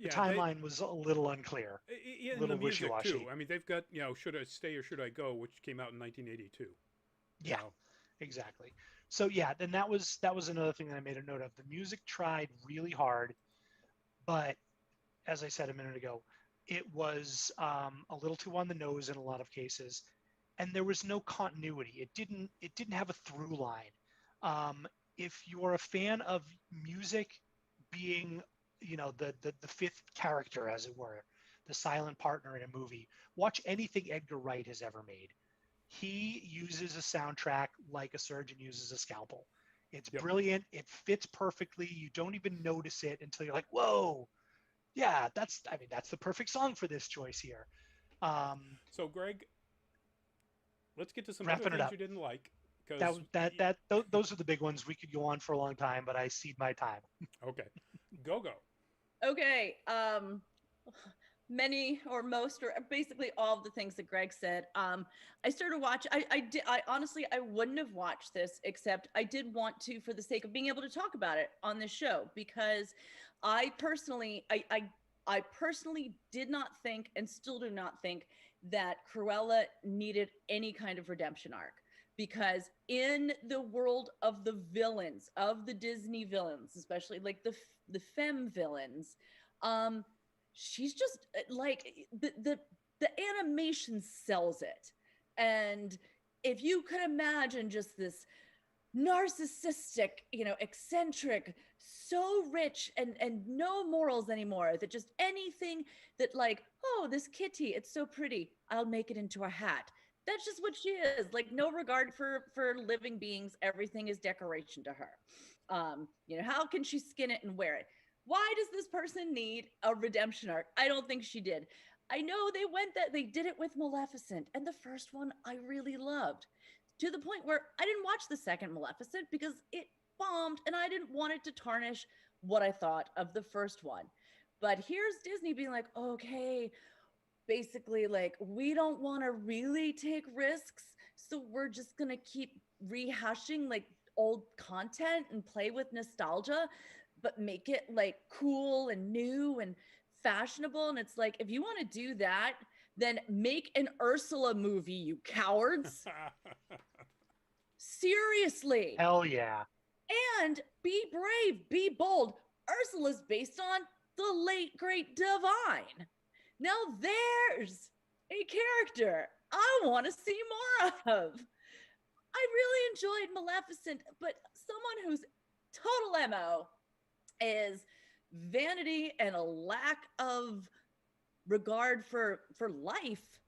the Yeah, timeline was a little unclear, a in the little music too. wishy-washy. I mean, they've got Should I Stay or Should I Go, which came out in 1982. You Yeah, know, exactly. So yeah, then that was another thing that I made a note of. The music tried really hard, but as I said a minute ago, it was a little too on the nose in a lot of cases, and there was no continuity. It didn't have a through line. Um, if you're a fan of music being, the fifth character, as it were, the silent partner in a movie, watch anything Edgar Wright has ever made. He uses a soundtrack like a surgeon uses a scalpel. It's yep. brilliant. It fits perfectly. You don't even notice it until you're like, whoa, yeah, that's the perfect song for this choice here. Um, So, Greg, let's get to some other Wrapping it things up. you didn't like, That because that those are the big ones. We could go on for a long time, but I cede my time. okay, go. Okay. Many or most or basically all of the things that Greg said. I started watch. I honestly I wouldn't have watched this except I did want to for the sake of being able to talk about it on this show because I personally did not think and still do not think that Cruella needed any kind of redemption arc because in the world of the villains of the Disney villains, especially like the femme villains, um she's just like the animation sells it. And if you could imagine just this narcissistic, eccentric, so rich and no morals anymore, that just anything that like, oh, this kitty, it's so pretty, I'll make it into a hat. That's just what she is. Like, no regard for living beings, everything is decoration to her. How can she skin it and wear it? Why does this person need a redemption arc? I don't think she did. I know they did it with Maleficent, and the first one I really loved, to the point where I didn't watch the second Maleficent because it bombed and I didn't want it to tarnish what I thought of the first one. But here's Disney being like, okay, basically, like, we don't want to really take risks. So we're just going to keep rehashing like old content and play with nostalgia, but make it like cool and new and fashionable. And it's like, if you want to do that, then make an Ursula movie, you cowards. Seriously. Hell yeah. And be brave, be bold. Ursula's based on the late great Divine. Now there's a character I want to see more of. I really enjoyed Maleficent, but someone whose total MO is vanity and a lack of regard for life.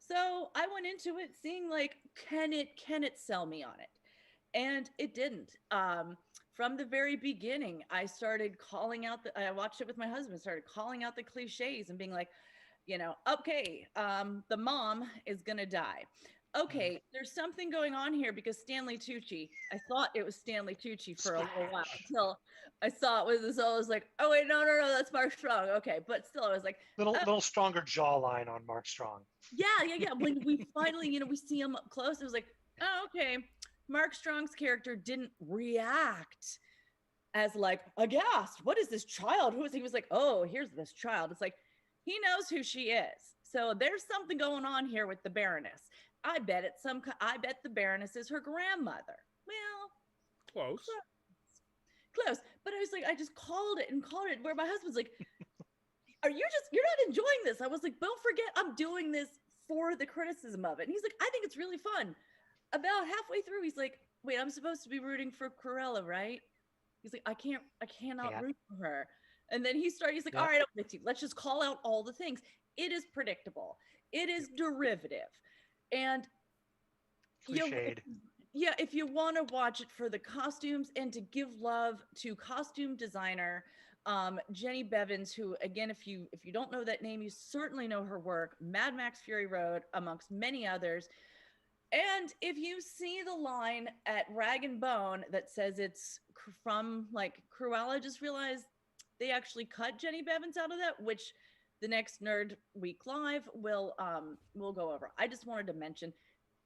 So I went into it seeing like, can it sell me on it? And it didn't. From the very beginning, I started calling out I watched it with my husband, started calling out the cliches and being like, okay, the mom is gonna die. Mm. Okay, there's something going on here because Stanley Tucci. I thought it was Stanley Tucci for a little while Splash. until I saw it was this. I was like, oh wait, no, that's Mark Strong. Okay, but still, I was like, Little stronger jawline on Mark Strong. yeah. When we finally, we see him up close, it was like, oh, okay. Mark Strong's character didn't react as like aghast. What is this child? Who is he? Was like, oh, here's this child. It's like he knows who she is. So there's something going on here with the Baroness. I bet the Baroness is her grandmother. Well, Close. close. But I was like, I just called it. Where my husband's like, you're not enjoying this. I was like, don't forget, I'm doing this for the criticism of it. And he's like, I think it's really fun. About halfway through, he's like, wait, I'm supposed to be rooting for Cruella, right? He's like, I cannot root for her. And then he's like, all right, I'm with you. Let's just call out all the things. It is predictable. It is derivative. And Cliched. if you want to watch it for the costumes and to give love to costume designer Jenny Bevins, who again, if you don't know that name, you certainly know her work, Mad Max Fury Road, amongst many others. And if you see the line at Rag and Bone that says it's from like Cruella, just realize they actually cut Jenny Bevins out of that, which the next Nerd Week Live will go over. I just wanted to mention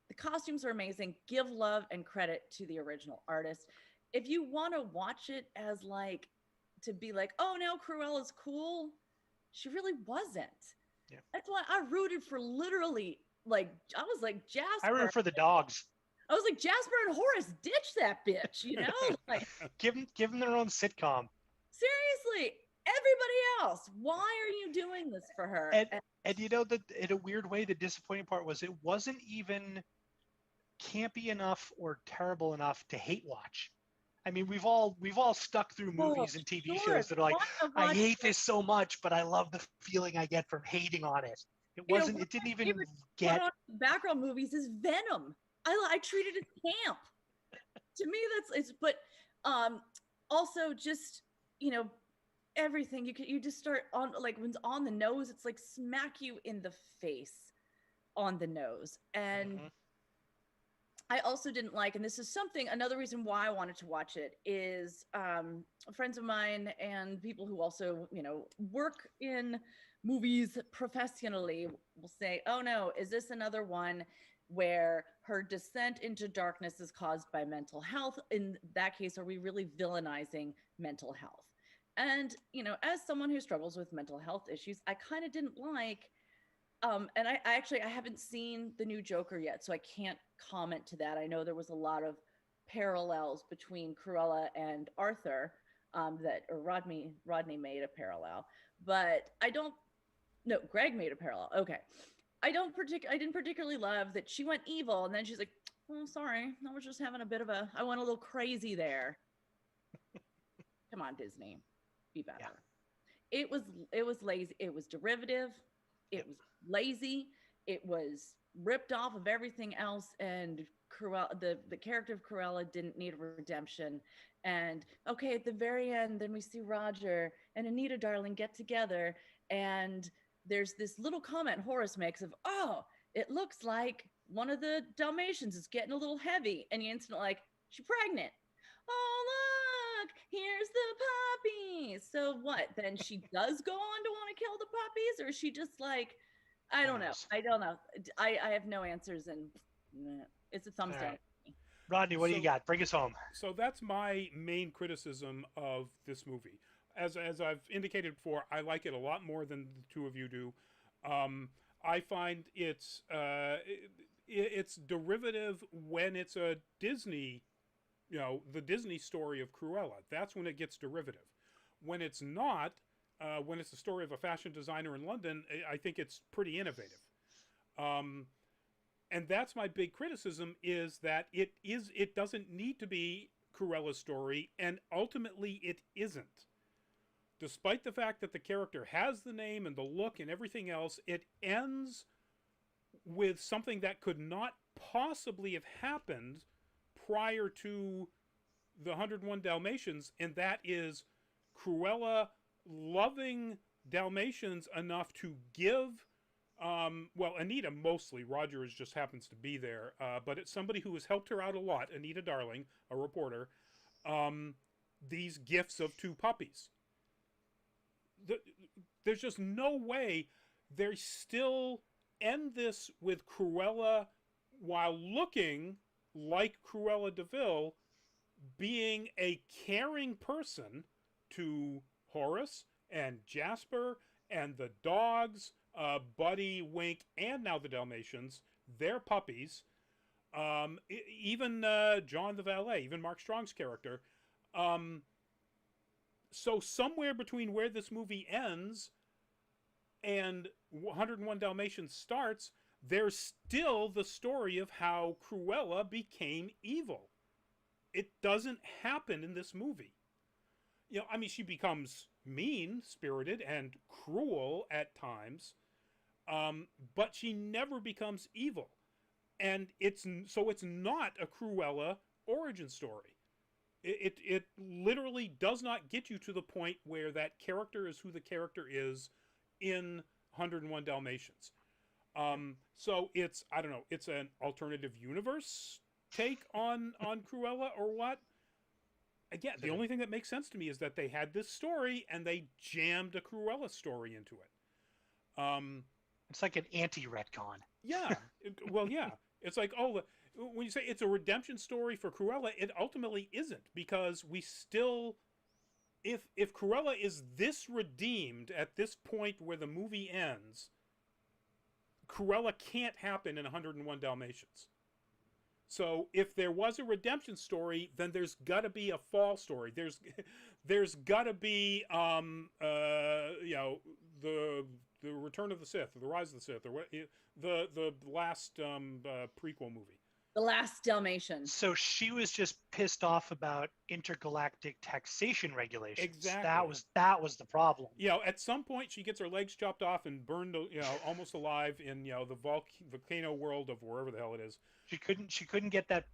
the costumes are amazing. Give love and credit to the original artist. If you want to watch it as like to be like, oh, now Cruella's cool, she really wasn't. Yeah. That's why I rooted for literally, like, I was like, Jasper. I root for the dogs. I was like, Jasper and Horace, ditch that bitch, Like, give them their own sitcom. Seriously, everybody else, why are you doing this for her? And you know that in a weird way, the disappointing part was it wasn't even campy enough or terrible enough to hate watch. I mean, we've all stuck through movies and TV shows that are like, I hate this so much, but I love the feeling I get from hating on it. It wasn't. It didn't even get. Background movies is Venom. I treat it as camp. To me, it's. But also just everything you just start on, like when it's on the nose, it's like smack you in the face on the nose. And I also didn't like, and this is another reason why I wanted to watch it is friends of mine and people who also, work in movies professionally will say, oh no, is this another one where her descent into darkness is caused by mental health? In that case, are we really villainizing mental health? And, as someone who struggles with mental health issues, I kind of didn't like, and I haven't seen the new Joker yet, so I can't comment to that. I know there was a lot of parallels between Cruella and Arthur, Rodney made a parallel, but Greg made a parallel. Okay. I didn't particularly love that she went evil and then she's like, oh, sorry, I was just having I went a little crazy there. Come on, Disney. Be better. Yeah. It was lazy. It was derivative. It was lazy. It was ripped off of everything else. And Cruella, the character of Cruella didn't need a redemption. And okay, at the very end, then we see Roger and Anita, darling, get together. And there's this little comment Horace makes of, oh, it looks like one of the Dalmatians is getting a little heavy. And you instantly like, she's pregnant. Oh, look, here's the puppies. So what? Then she does go on to want to kill the puppies? Or is she just like, I don't know. I have no answers, and it's a thumbs down. Rodney, what do you got? Bring us home. So that's my main criticism of this movie. As I've indicated before, I like it a lot more than the two of you do. I find it's derivative when it's a Disney, the Disney story of Cruella. That's when it gets derivative. When it's not, when it's the story of a fashion designer in London, I think it's pretty innovative. And that's my big criticism, is that it doesn't need to be Cruella's story, and ultimately it isn't. Despite the fact that the character has the name and the look and everything else, it ends with something that could not possibly have happened prior to the 101 Dalmatians, and that is Cruella loving Dalmatians enough to give, well, Anita mostly, Roger just happens to be there, but it's somebody who has helped her out a lot, Anita Darling, a reporter, these gifts of 2 puppies. There's just no way they still end this with Cruella, while looking like Cruella de Vil, being a caring person to Horace and Jasper and the dogs, Buddy, Wink, and now the Dalmatians, their puppies, even John the valet, even Mark Strong's character. So somewhere between where this movie ends and 101 Dalmatians starts, there's still the story of how Cruella became evil. It doesn't happen in this movie. You know, I mean, she becomes mean-spirited and cruel at times, but she never becomes evil. And it's not a Cruella origin story. It literally does not get you to the point where that character is who the character is in 101 Dalmatians. So it's, I don't know, it's an alternative universe take on Cruella or what? Again, the only thing that makes sense to me is that they had this story and they jammed a Cruella story into it. It's like an anti-retcon. Yeah. Well, yeah. It's like, oh, when you say it's a redemption story for Cruella, it ultimately isn't, because we still, if Cruella is this redeemed at this point where the movie ends, Cruella can't happen in 101 Dalmatians. So if there was a redemption story, then there's got to be a fall story. There's got to be you know, the Return of the Sith, or the Rise of the Sith, or what, the last prequel movie. The Last Dalmatian. So she was just pissed off about intergalactic taxation regulations. Exactly. That was the problem. You know, at some point she gets her legs chopped off and burned, you know, almost alive in, you know, the volcano world of wherever the hell it is. She couldn't get that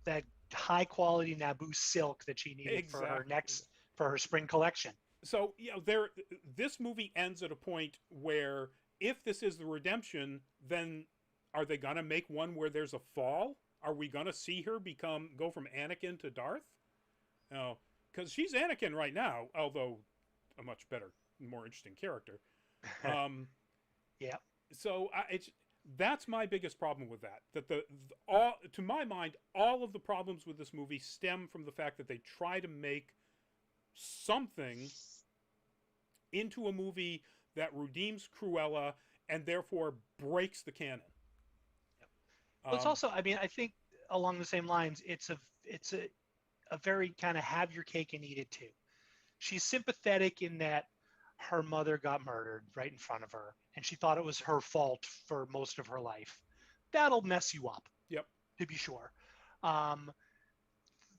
high quality Naboo silk that she needed for her spring collection. So, you know, this movie ends at a point where if this is the redemption, then are they gonna make one where there's a fall? Are we gonna see her go from Anakin to Darth? You know, because she's Anakin right now, although a much better, more interesting character. Yeah. So that's my biggest problem with that. That to my mind, all of the problems with this movie stem from the fact that they try to make something into a movie that redeems Cruella and therefore breaks the canon. Well, it's also, I mean, I think along the same lines, it's a very kind of have your cake and eat it too. She's sympathetic in that her mother got murdered right in front of her, and she thought it was her fault for most of her life. That'll mess you up. Yep. To be sure.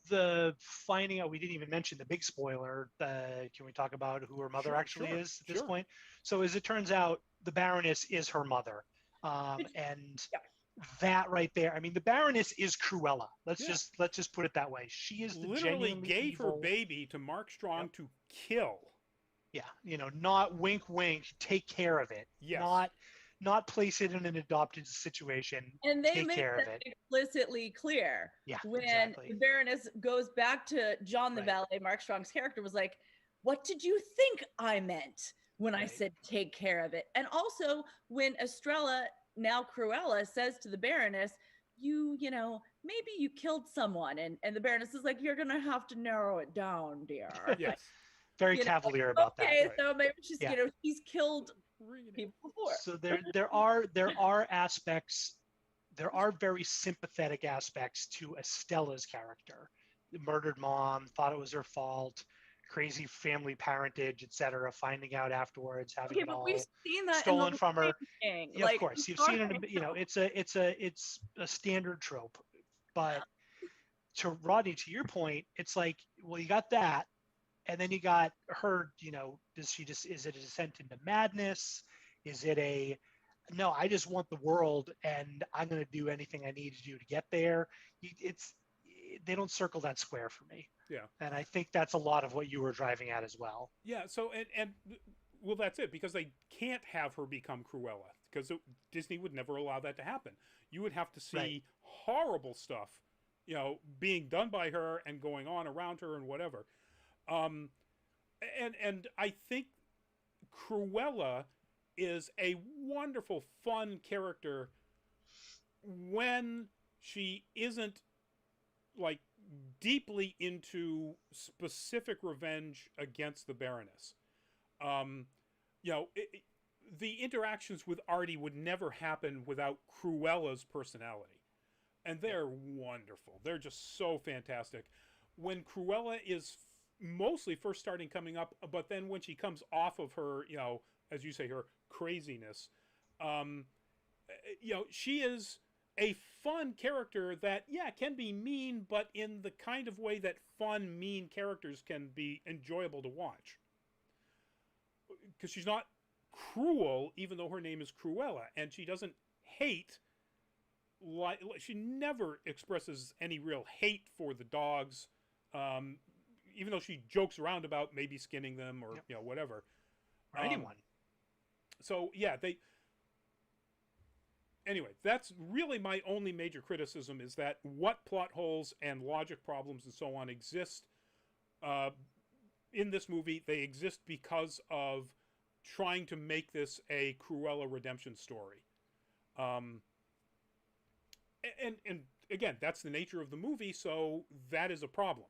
The finding out, we didn't even mention the big spoiler. Can we talk about who her mother actually is at this point? So as it turns out, the Baroness is her mother. And that right there, I mean, the Baroness is Cruella. Let's just put it that way. She is the literally genuinely gave evil, her baby to Mark Strong to kill. Yeah, you know, not wink, wink, take care of it. Yes. Not place it in an adopted situation. And they take make care that of it. explicitly clear. Yeah, when exactly. the Baroness goes back to John the valet, Mark Strong's character was like, "What did you think I meant when I said take care of it?" And also when Estrella, now Cruella, says to the Baroness, you know, maybe you killed someone. And the Baroness is like, "You're going to have to narrow it down, dear." Yes. Very cavalier about that. Okay, so maybe she's, you know, she's killed people before. So there are aspects, there are very sympathetic aspects to Estella's character. The murdered mom, thought it was her fault, crazy family parentage, etc. Finding out afterwards, having it all we've seen that stolen from her. Yeah, like, of course, you've seen it. You know, it's a standard trope. But to Rodney, to your point, it's like, well, you got that. And then you got her, you know, is it a descent into madness? Is it a no, I just want the world, and I'm going to do anything I need to do to get there. It's they don't circle that square for me, Yeah. and I think that's a lot of what you were driving at as well. Yeah. So and well, that's it, because they can't have her become Cruella, because Disney would never allow that to happen. You would have to see Right. horrible stuff, being done by her and going on around her and whatever. Um, and I think Cruella is a wonderful, fun character when she isn't like deeply into specific revenge against the Baroness. Um, the interactions with Artie would never happen without Cruella's personality, and they're wonderful. They're just so fantastic. When Cruella is mostly first starting coming up, but then when she comes off of her, as you say, her craziness, um, she is a fun character that, yeah, can be mean, but in the kind of way that fun, mean characters can be enjoyable to watch. Because she's not cruel, even though her name is Cruella, and she doesn't hate. She never expresses any real hate for the dogs, even though she jokes around about maybe skinning them or whatever. Or anyone. So yeah, anyway, that's really my only major criticism, is that what plot holes and logic problems and so on exist in this movie. They exist because of trying to make this a Cruella redemption story. And again, that's the nature of the movie, so that is a problem.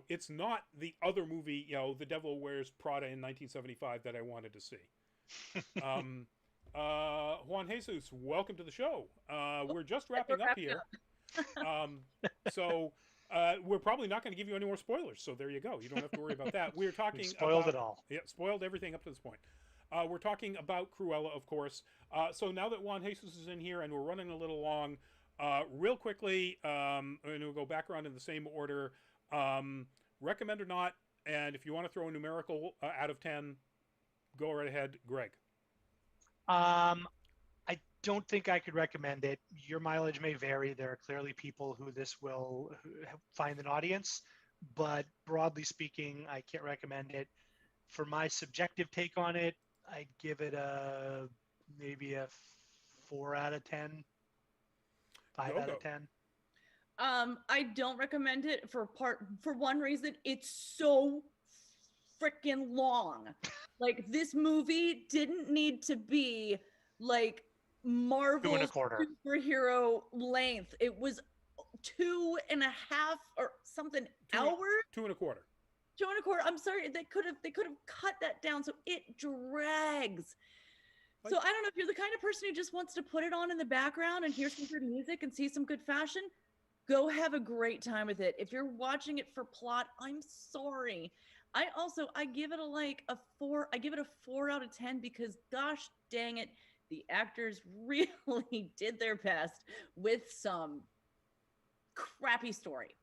It's not the other movie, The Devil Wears Prada in 1975 that I wanted to see. Juan Jesus, welcome to the show. We're just wrapping up here. So we're probably not going to give you any more spoilers, so there you go. You don't have to worry about that. We're talking We've spoiled about, it all. Yeah, spoiled everything up to this point. We're talking about Cruella, of course. So now that Juan Jesus is in here and we're running a little long, real quickly, and we'll go back around in the same order. Recommend or not, and if you want to throw a numerical out of 10, go right ahead, Greg. I don't think I could recommend it. Your mileage may vary. There are clearly people who this will find an audience, but broadly speaking, I can't recommend it. For my subjective take on it, I'd give it maybe a 4 out of 10, 5 out of 10. I don't recommend it for one reason. It's so freaking long. Like, this movie didn't need to be like Marvel superhero length. It was 2.5 or something hours. 2 1/4. 2 1/4. I'm sorry. They could have cut that down, so it drags. So I don't know, if you're the kind of person who just wants to put it on in the background and hear some good music and see some good fashion, go have a great time with it. If you're watching it for plot, I'm sorry. I give it a 4. I give it a 4 out of 10 because, gosh dang it, the actors really did their best with some crappy story.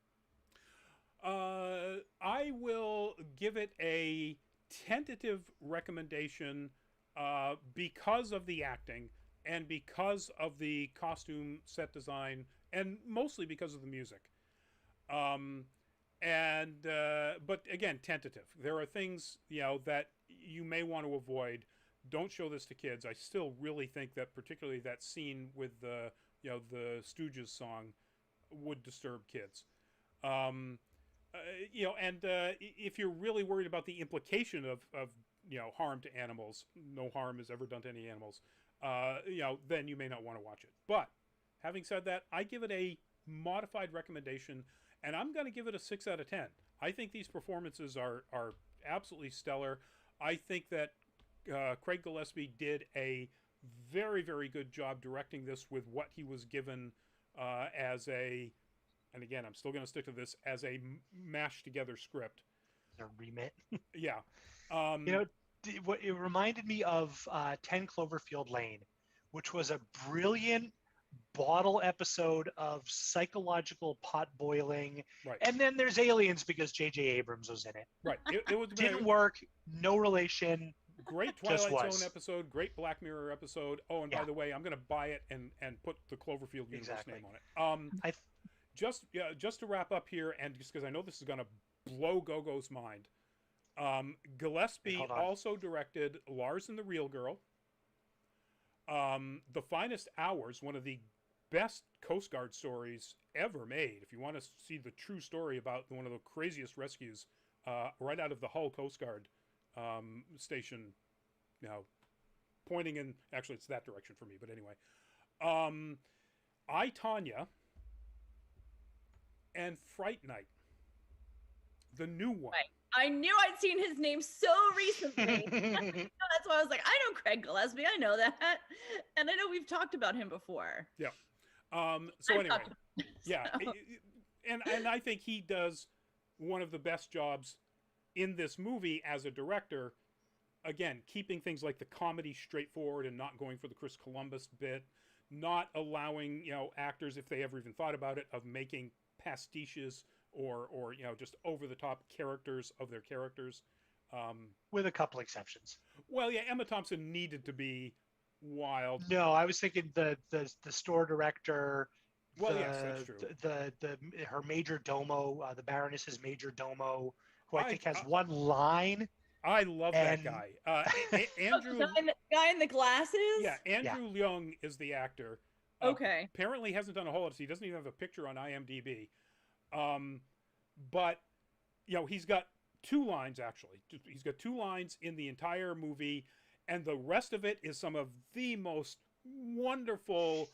I will give it a tentative recommendation because of the acting and because of the costume set design and mostly because of the music. But again, tentative. There are things, that you may want to avoid. Don't show this to kids. I still really think that particularly that scene with the Stooges song would disturb kids. If you're really worried about the implication of harm to animals, no harm is ever done to any animals, then you may not want to watch it. But having said that, I give it a modified recommendation, and I'm going to give it a 6 out of 10. I think these performances are absolutely stellar. I think that Craig Gillespie did a very, very good job directing this with what he was given and again, I'm still going to stick to this, as a mashed together script. A remit. Yeah. It reminded me of 10 Cloverfield Lane, which was a brilliant bottle episode of psychological pot boiling. Right. And then there's aliens because J.J. Abrams was in it. Right. It was didn't work. No relation. Great Just Twilight was. Zone episode, great Black Mirror episode. Oh, and by Yeah. the way, I'm going to buy it and put the Cloverfield universe Exactly. name on it. I Just to wrap up here, and just because I know this is going to blow Gogo's mind, Gillespie Hold on. also directed Lars and the Real Girl, The Finest Hours, one of the best Coast Guard stories ever made. If you want to see the true story about one of the craziest rescues right out of the Hull Coast Guard station, pointing in, actually it's that direction for me, but anyway. I, Tanya, and Fright Night, the new one. Right. I knew I'd seen his name so recently. That's why I was like, I know Craig Gillespie. I know that. And I know we've talked about him before. Yeah. So anyway, yeah. And I think he does one of the best jobs in this movie as a director. Again, keeping things like the comedy straightforward and not going for the Chris Columbus bit, not allowing, actors, if they ever even thought about it, of making pastiches or just over the top characters of their characters. with a couple exceptions. Well, yeah, Emma Thompson needed to be wild. No, I was thinking the store director. Well, yes, that's true. Her major domo, the Baroness's major domo, who I think has I- one line. I love that guy. Andrew. The guy in the glasses? Yeah, Andrew Leung is the actor. Okay. Apparently hasn't done a whole lot. He doesn't even have a picture on IMDb. But he's got 2 lines actually. He's got 2 lines in the entire movie, and the rest of it is some of the most wonderful,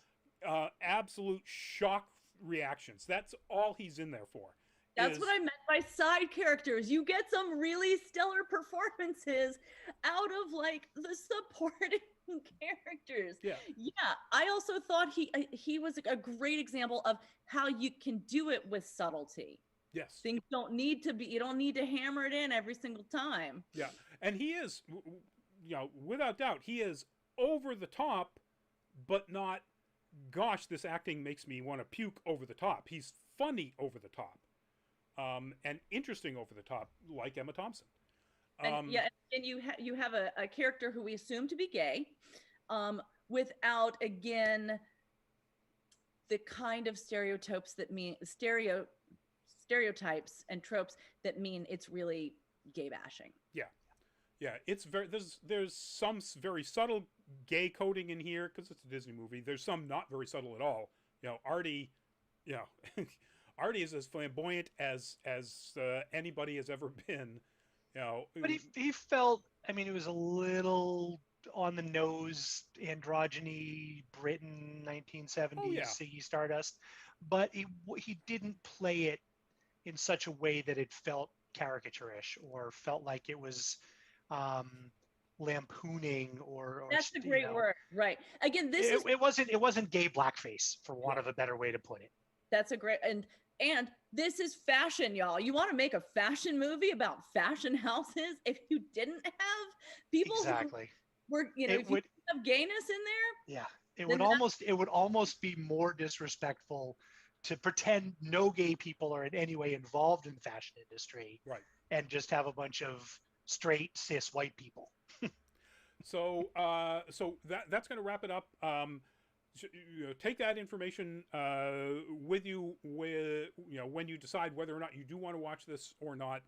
absolute shock reactions. That's all he's in there for. That's what I meant by side characters. You get some really stellar performances out of like the supporting characters. Yeah. Yeah. I also thought he was a great example of how you can do it with subtlety. Yes. Things you don't need to hammer it in every single time. Yeah. And he is, without doubt, he is over the top, but not, gosh, this acting makes me want to puke over the top. He's funny over the top. And interesting over the top, like Emma Thompson. And you have a character who we assume to be gay, without again the kind of stereotypes and tropes that mean it's really gay bashing. Yeah, it's there's some very subtle gay coding in here because it's a Disney movie. There's some not very subtle at all. Artie, Artie is as flamboyant as anybody has ever been. But he felt, it was a little on the nose, androgyny, Britain, 1970s, Ziggy Stardust, but he didn't play it in such a way that it felt caricaturish or felt like it was lampooning or that's a great word, right? Again, it wasn't gay blackface, for want of a better way to put it. That's a great and this is fashion, y'all. You want to make a fashion movie about fashion houses? If you didn't have people exactly who were, if you have gayness in there, yeah, it would almost be more disrespectful to pretend no gay people are in any way involved in the fashion industry, right? And just have a bunch of straight cis white people. So that's going to wrap it up. Take that information with you when you decide whether or not you do want to watch this or not.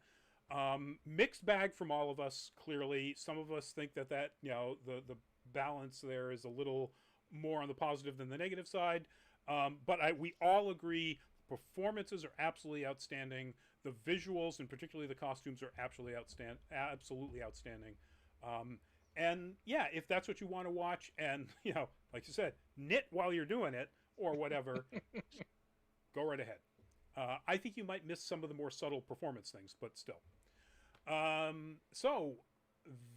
Mixed bag from all of us. Clearly, some of us think that the balance there is a little more on the positive than the negative side. But we all agree performances are absolutely outstanding. The visuals, and particularly the costumes, are absolutely outstanding. And yeah, if that's what you want to watch, and like you said, knit while you're doing it or whatever, go right ahead. I think you might miss some of the more subtle performance things, but still. So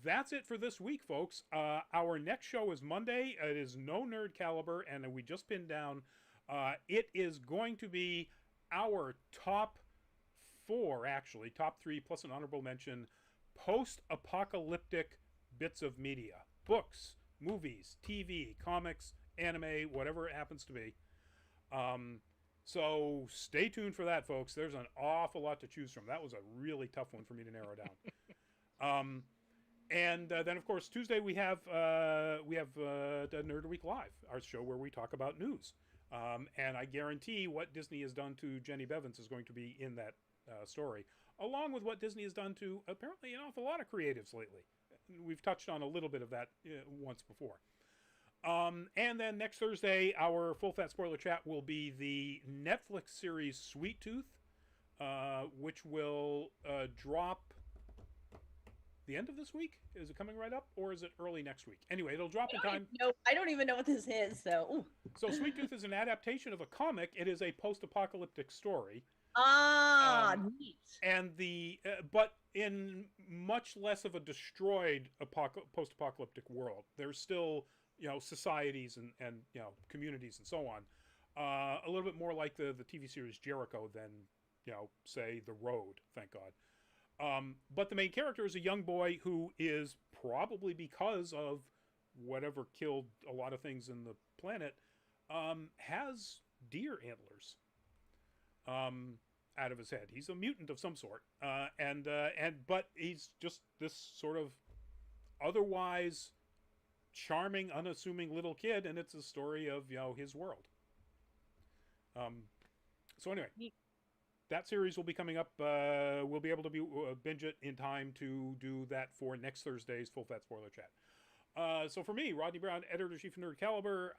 that's it for this week, folks. Our next show is Monday. It is no Nerd Caliber, and we just pinned down. It is going to be our top 4, actually, top 3 plus an honorable mention, post-apocalyptic bits of media. Books, movies, TV, comics, anime, whatever it happens to be. So stay tuned for that, folks. There's an awful lot to choose from. That was a really tough one for me to narrow down. And then, of course, Tuesday we have the Nerd Week Live, our show where we talk about news. And I guarantee what Disney has done to Jenny Bevins is going to be in that story, along with what Disney has done to apparently an awful lot of creatives lately. We've touched on a little bit of that once before. And then next Thursday, our full fat spoiler chat will be the Netflix series Sweet Tooth, which will drop the end of this week. Is it coming right up, or is it early next week? Anyway, it'll drop in time. No, I don't even know what this is. So, ooh. So Sweet Tooth is an adaptation of a comic. It is a post-apocalyptic story. Neat. And but in much less of a destroyed post-apocalyptic world. There's still, societies and communities and so on. A little bit more like the TV series Jericho than, say, The Road, thank God. But the main character is a young boy who is, probably because of whatever killed a lot of things in the planet, has deer antlers out of his head. He's a mutant of some sort, but he's just this sort of otherwise charming, unassuming little kid, and it's a story of his world. So anyway. That series will be coming up. We'll be able to binge it in time to do that for next Thursday's Full Fat Spoiler Chat. So for me, Rodney Brown, Editor-in-Chief of Nerd Caliber,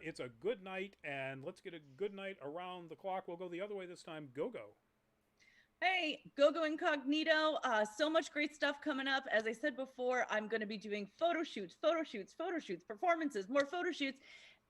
it's a good night, and let's get a good night around the clock. We'll go the other way this time. Go. Hey, Go Incognito. So much great stuff coming up. As I said before, I'm going to be doing photo shoots, performances, more photo shoots.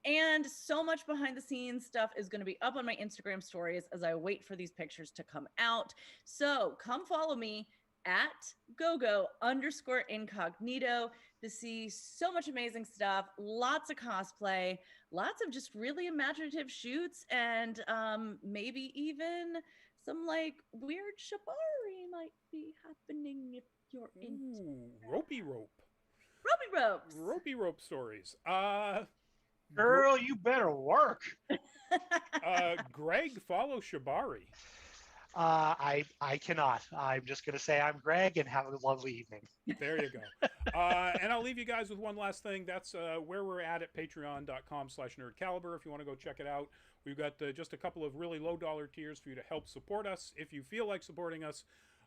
And so much behind the scenes stuff is going to be up on my Instagram stories as I wait for these pictures to come out. So come follow me at @gogo_incognito to see so much amazing stuff, lots of cosplay, lots of just really imaginative shoots, and maybe even some like weird shibari might be happening if you're into ropey rope stories. Girl, you better work. Greg, follow Shibari. I cannot. I'm just going to say I'm Greg and have a lovely evening. There you go. And I'll leave you guys with one last thing. That's where we're at patreon.com/nerdcaliber. If you want to go check it out, we've got just a couple of really low dollar tiers for you to help support us if you feel like supporting us.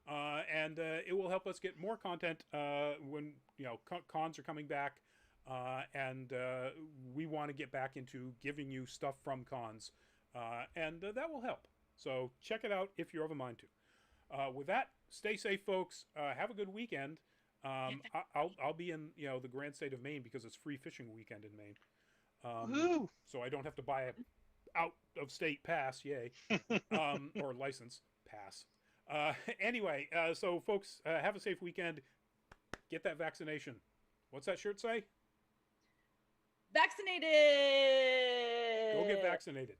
And it will help us get more content when cons are coming back. And we want to get back into giving you stuff from cons, and that will help. So check it out if you're of a mind to. With that, stay safe, folks. Have a good weekend. I'll be in the grand state of Maine because it's free fishing weekend in Maine. So I don't have to buy a out of state pass, yay, or license pass. Anyway, so folks, have a safe weekend. Get that vaccination. What's that shirt say? Vaccinated. Go get vaccinated.